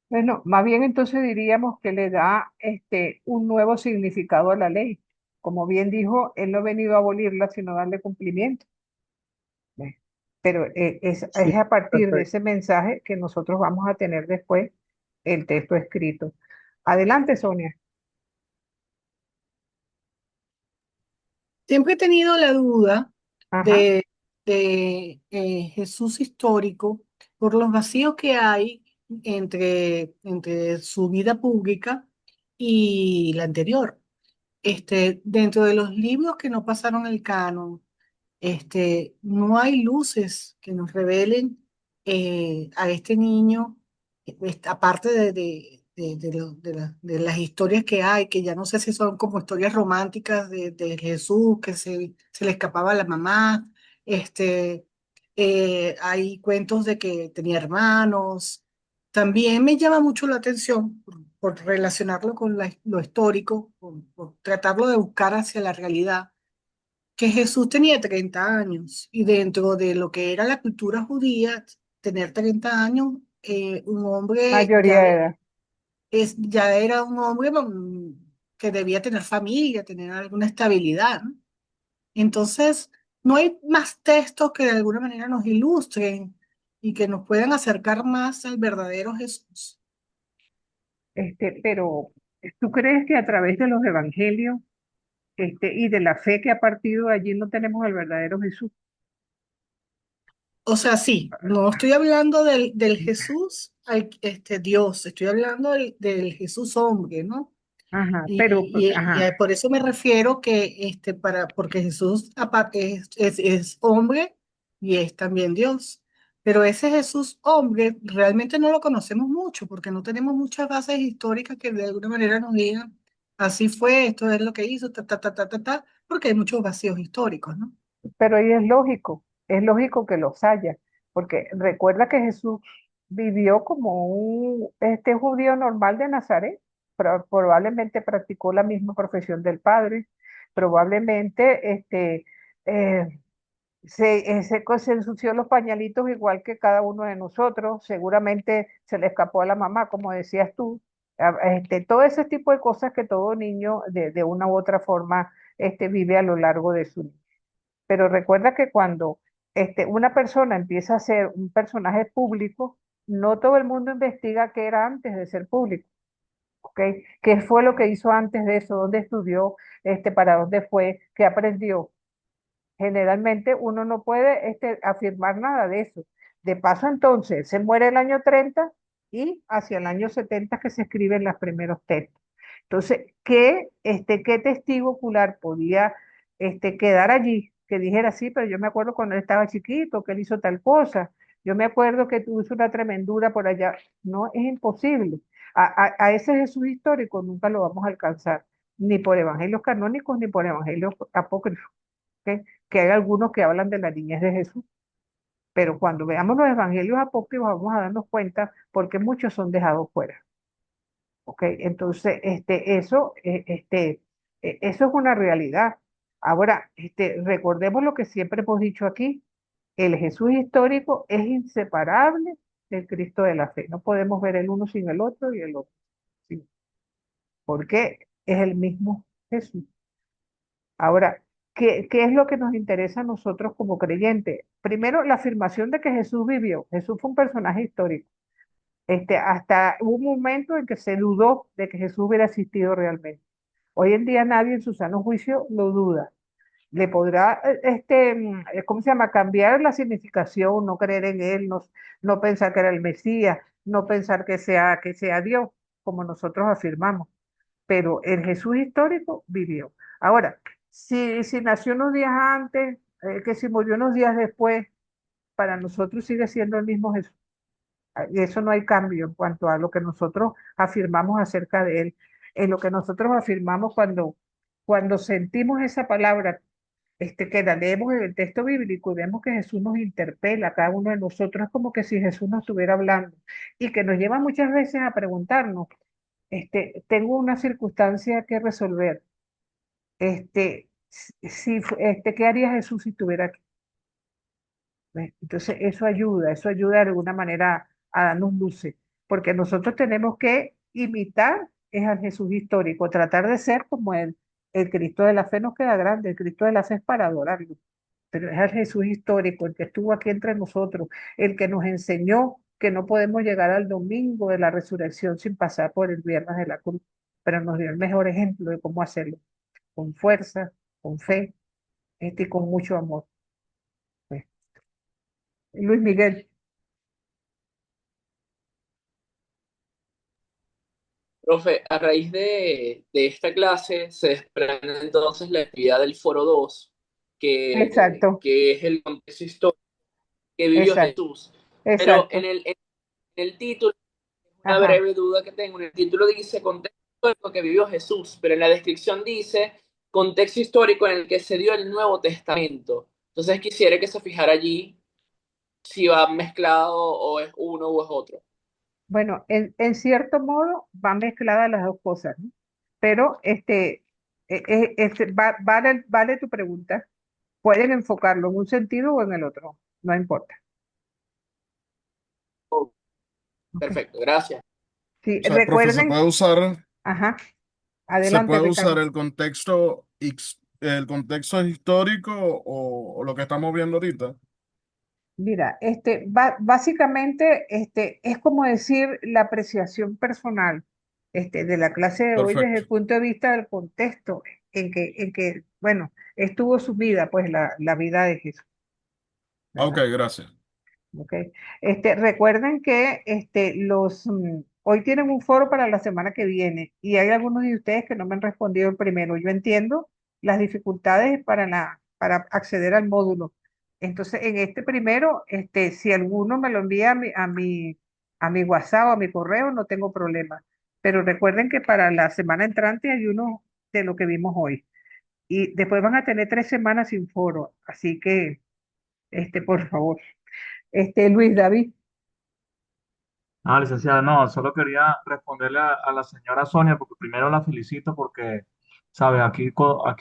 bueno, más bien entonces diríamos que le da un nuevo significado a la ley. Como bien dijo, él no ha venido a abolirla, sino a darle cumplimiento. ¿Ves? Pero Sí, es a partir de perfecto. ese mensaje que nosotros vamos a tener después el texto escrito. Adelante, Sonia. Siempre he tenido la duda Ajá. de Jesús histórico por los vacíos que hay entre su vida pública y la anterior. Dentro de los libros que no pasaron el canon, No hay luces que nos revelen a este niño, aparte de las historias que hay, que ya no sé si son como historias románticas de Jesús, que se le escapaba a la mamá. Hay cuentos de que tenía hermanos. También me llama mucho la atención por relacionarlo con lo histórico, por tratarlo de buscar hacia la realidad, que Jesús tenía 30 años y dentro de lo que era la cultura judía, tener 30 años, un hombre Mayoría de edad. ya era un hombre que debía tener familia, tener alguna estabilidad, ¿no? Entonces, no hay más textos que de alguna manera nos ilustren y que nos puedan acercar más al verdadero Jesús. Pero ¿tú crees que a través de los evangelios y de la fe que ha partido de allí no tenemos el verdadero Jesús? O sea, sí, no estoy hablando del Jesús, Dios, estoy hablando del Jesús hombre, ¿no? Ajá, pero, Por eso me refiero que porque Jesús es hombre y es también Dios. Pero ese Jesús hombre realmente no lo conocemos mucho porque no tenemos muchas bases históricas que de alguna manera nos digan, así fue, esto es lo que hizo, porque hay muchos vacíos históricos, ¿no? pero ahí es lógico que los haya, porque recuerda que Jesús vivió como un judío normal de Nazaret, probablemente practicó la misma profesión del Padre, probablemente se ensució los pañalitos igual que cada uno de nosotros, seguramente se le escapó a la mamá, como decías tú, todo ese tipo de cosas que todo niño de una u otra forma vive a lo largo de su vida. Pero recuerda que cuando una persona empieza a ser un personaje público, no todo el mundo investiga qué era antes de ser público, ¿ok? ¿Qué fue lo que hizo antes de eso? ¿Dónde estudió? ¿Para dónde fue? ¿Qué aprendió? Generalmente uno no puede afirmar nada de eso. De paso, entonces, se muere el año 30 y hacia el año 70 que se escriben los primeros textos. Entonces, ¿qué testigo ocular podía quedar allí? Que dijera, sí, pero yo me acuerdo cuando él estaba chiquito, que él hizo tal cosa. Yo me acuerdo que tuvo una tremendura por allá. No, es imposible. A ese Jesús histórico nunca lo vamos a alcanzar, ni por evangelios canónicos, ni por evangelios apócrifos. ¿Ok? Que hay algunos que hablan de la niñez de Jesús, pero cuando veamos los evangelios apócrifos vamos a darnos cuenta porque muchos son dejados fuera. ¿Ok? Entonces, eso es una realidad. Ahora, recordemos lo que siempre hemos dicho aquí, el Jesús histórico es inseparable del Cristo de la fe. No podemos ver el uno sin el otro y el otro, sí, porque es el mismo Jesús. Ahora, ¿qué es lo que nos interesa a nosotros como creyentes? Primero, la afirmación de que Jesús vivió. Jesús fue un personaje histórico. Hasta hubo un momento en que se dudó de que Jesús hubiera existido realmente. Hoy en día nadie en su sano juicio lo duda. Le podrá, ¿cómo se llama? Cambiar la significación, no creer en él, no pensar que era el Mesías, no pensar que sea Dios, como nosotros afirmamos, pero el Jesús histórico vivió. Ahora, si nació unos días antes, que si murió unos días después, para nosotros sigue siendo el mismo Jesús. Y eso no hay cambio en cuanto a lo que nosotros afirmamos acerca de él. En lo que nosotros afirmamos cuando sentimos esa palabra, que la leemos en el texto bíblico y vemos que Jesús nos interpela a cada uno de nosotros, es como que si Jesús nos estuviera hablando y que nos lleva muchas veces a preguntarnos, tengo una circunstancia que resolver. ¿Qué haría Jesús si estuviera aquí? ¿Ves? Entonces, eso ayuda de alguna manera a darnos luces, porque nosotros tenemos que imitar es al Jesús histórico, tratar de ser como él. El Cristo de la fe nos queda grande, el Cristo de la fe es para adorarlo, pero es al Jesús histórico, el que estuvo aquí entre nosotros, el que nos enseñó que no podemos llegar al domingo de la resurrección sin pasar por el viernes de la cruz, pero nos dio el mejor ejemplo de cómo hacerlo, con fuerza, con fe, y con mucho amor. Pues, Luis Miguel. Profe, a raíz de esta clase se desprende entonces la actividad del Foro 2, Exacto, que es el contexto histórico que vivió exacto, Jesús. Pero exacto. en el título, una Ajá. breve duda que tengo, en el título dice contexto histórico que vivió Jesús, pero en la descripción dice contexto histórico en el que se dio el Nuevo Testamento. Entonces quisiera que se fijara allí si va mezclado o es uno o es otro. Bueno, en cierto modo van mezcladas las dos cosas, ¿no? Pero vale tu pregunta. Pueden enfocarlo en un sentido o en el otro, no importa. Oh, Ok. perfecto, gracias. Sí, O sea, profe, recuerden, ajá, se adelante, puede usar Ricardo. el contexto histórico o lo que estamos viendo ahorita. Mira, básicamente es como decir la apreciación personal de la clase de hoy desde Perfecto. el punto de vista del contexto en que bueno, estuvo su vida, pues la vida de Jesús, Ok, ¿verdad? gracias. ¿Ok? Recuerden que hoy tienen un foro para la semana que viene y hay algunos de ustedes que no me han respondido el primero. Yo entiendo las dificultades para acceder al módulo. Entonces, en este primero, si alguno me lo envía a mi WhatsApp o a mi correo, no tengo problema. Pero recuerden que para la semana entrante hay uno de lo que vimos hoy. Y después van a tener 3 semanas sin foro. Así que, por favor. Luis David. Ah, licenciada, no, solo quería responderle a la señora Sonia, porque primero la felicito porque, sabe, aquí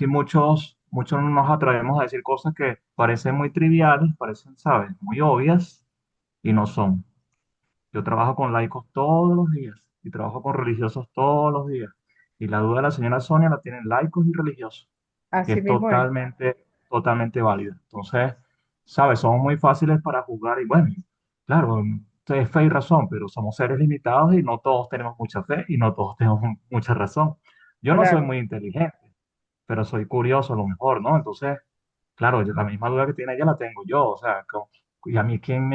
muchos nos atrevemos a decir cosas que parecen muy triviales, parecen, sabe, muy obvias y no son. Yo trabajo con laicos todos los días y trabajo con religiosos todos los días. Y la duda de la señora Sonia la tienen laicos y religiosos y Así es mismo es. totalmente válida. Entonces, ¿sabes? Somos muy fáciles para juzgar y bueno, claro, es fe y razón, pero somos seres limitados y no todos tenemos mucha fe y no todos tenemos mucha razón. Yo no soy Claro, muy inteligente, pero soy curioso a lo mejor, ¿no? Entonces, claro, la misma duda que tiene ella la tengo yo, o sea, y a mí quién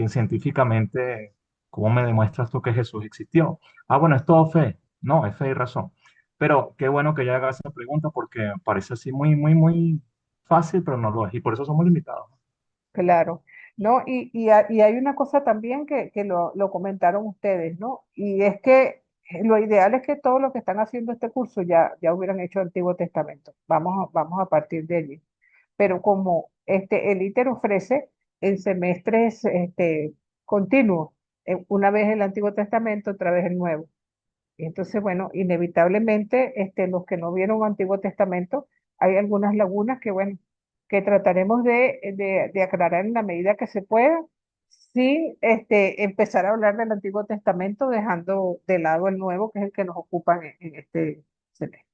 científicamente, ¿cómo me demuestras tú que Jesús existió? Ah, bueno, es todo fe. No, es fe y razón. Pero qué bueno que ella haga esa pregunta porque parece así muy, muy, muy fácil, pero no lo es. Y por eso somos limitados. claro. No, y hay una cosa también que lo comentaron ustedes, ¿no? Y es que lo ideal es que todo lo que están haciendo este curso ya hubieran hecho el Antiguo Testamento. Vamos a partir de allí. Pero como el ITER ofrece en semestres continuos, una vez el Antiguo Testamento, otra vez el Nuevo. Entonces, bueno, inevitablemente, los que no vieron Antiguo Testamento, hay algunas lagunas que, bueno, que trataremos de aclarar en la medida que se pueda, sin empezar a hablar del Antiguo Testamento, dejando de lado el Nuevo, que es el que nos ocupa en este semestre.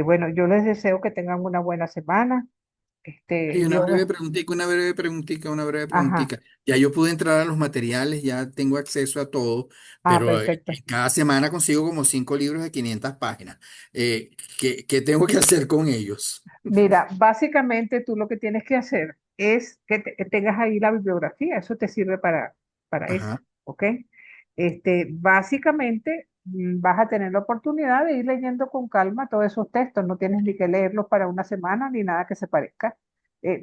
Bueno, yo les deseo que tengan una buena semana. Y Dios, una breve ajá, preguntita. Ya yo pude entrar a los materiales, ya tengo acceso a todo, pero perfecto. cada semana consigo como 5 libros de 500 páginas. ¿Qué tengo que hacer con ellos? Mira, básicamente tú lo que tienes que hacer es que tengas ahí la bibliografía, eso te sirve para eso, Ajá, ¿ok? Básicamente vas a tener la oportunidad de ir leyendo con calma todos esos textos, no tienes ni que leerlos para una semana ni nada que se parezca,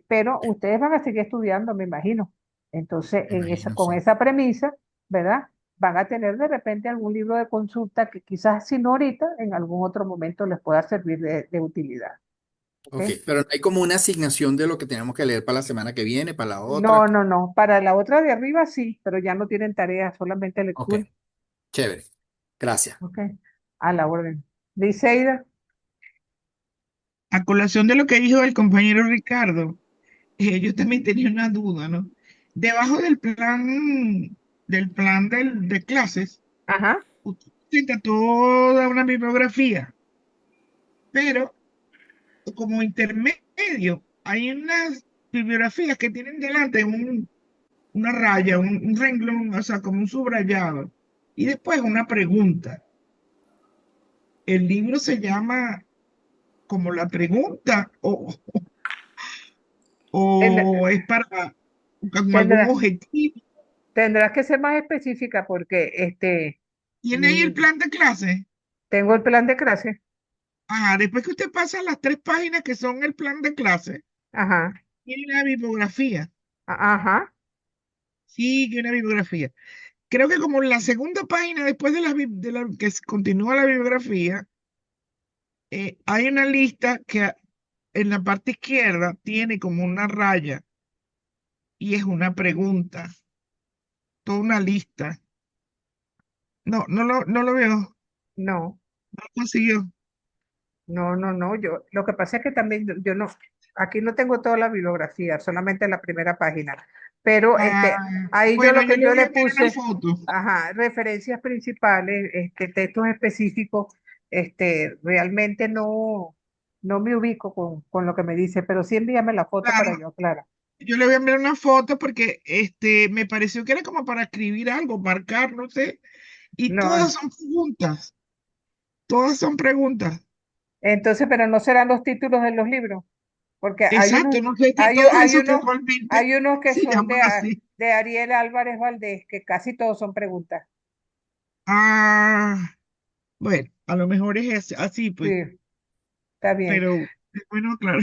pero ustedes van a seguir estudiando, me imagino. Entonces, me imagino, con sí. esa premisa, ¿verdad? Van a tener de repente algún libro de consulta que quizás si no ahorita, en algún otro momento les pueda servir de utilidad. ¿Ok? Ok, pero no hay como una asignación de lo que tenemos que leer para la semana que viene, para la otra. No, no, no. Para la otra de arriba sí, pero ya no tienen tarea, solamente Ok, lectura. chévere. Gracias. ¿Ok? A la orden. Liceida, A colación de lo que dijo el compañero Ricardo, yo también tenía una duda, ¿no? Debajo del plan de clases, ajá. usted presenta toda una bibliografía, pero como intermedio hay unas bibliografías que tienen delante una raya, un renglón, o sea, como un subrayado, y después una pregunta. El libro se llama como la pregunta Tendrá- o es para con algún tendrá- objetivo. Tendrás que ser más específica porque ¿Tiene ahí el mm, plan de clase? tengo el plan de clase. Después que usted pasa las 3 páginas que son el plan de clase, Ajá, tiene la bibliografía. ajá, Sí, que una bibliografía. Creo que como en la segunda página, después que continúa la bibliografía, hay una lista que en la parte izquierda tiene como una raya y es una pregunta, toda una lista. No lo veo, no no. lo consiguió. No, lo que pasa es que también yo no, aquí no tengo toda la bibliografía, solamente la primera página, pero ahí yo Bueno, lo yo que le yo voy a le enviar una puse, foto. referencias principales, textos específicos, realmente no me ubico con lo que me dice, pero sí envíame la foto para Claro, yo aclarar. yo le voy a enviar una foto porque me pareció que era como para escribir algo, marcar, no sé, y No, todas son preguntas. entonces, pero no serán los títulos de los libros, porque Exacto, no sé si todos esos casualmente hay unos que se son llaman así. de Ariel Álvarez Valdés, que casi todos son preguntas. Bueno, a lo mejor es así, pues, Sí, está bien. pero bueno, claro.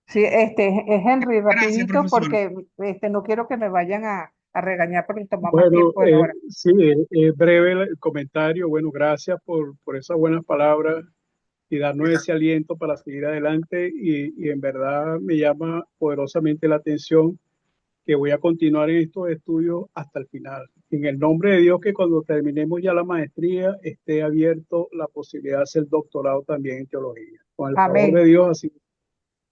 Sí, es Henry, Gracias, rapidito, profesor. porque no quiero que me vayan a regañar porque toma más Bueno, tiempo de la hora. sí, es breve el comentario. Bueno, gracias por esas buenas palabras y darnos ese aliento para seguir adelante. Y en verdad me llama poderosamente la atención que voy a continuar en estos estudios hasta el final. En el nombre de Dios, que cuando terminemos ya la maestría esté abierto la posibilidad de hacer doctorado también en teología. Con el favor de Amén, Dios, así.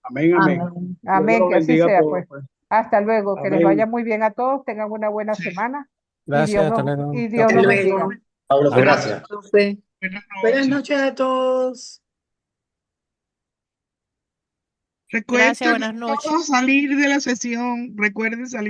Amén, amén. Amén. Dios amén, los que así bendiga a sea, todos, pues. pues. Hasta luego, que les vaya Amén. muy bien a todos, tengan una buena semana Gracias, hasta luego. y Chao, Dios Hasta los chao. bendiga. luego. Pablo, Gracias, gracias. Profe. buenas Buenas noches. noches a todos. Recuerden Gracias, buenas noches. todos salir de la sesión, recuerden salir.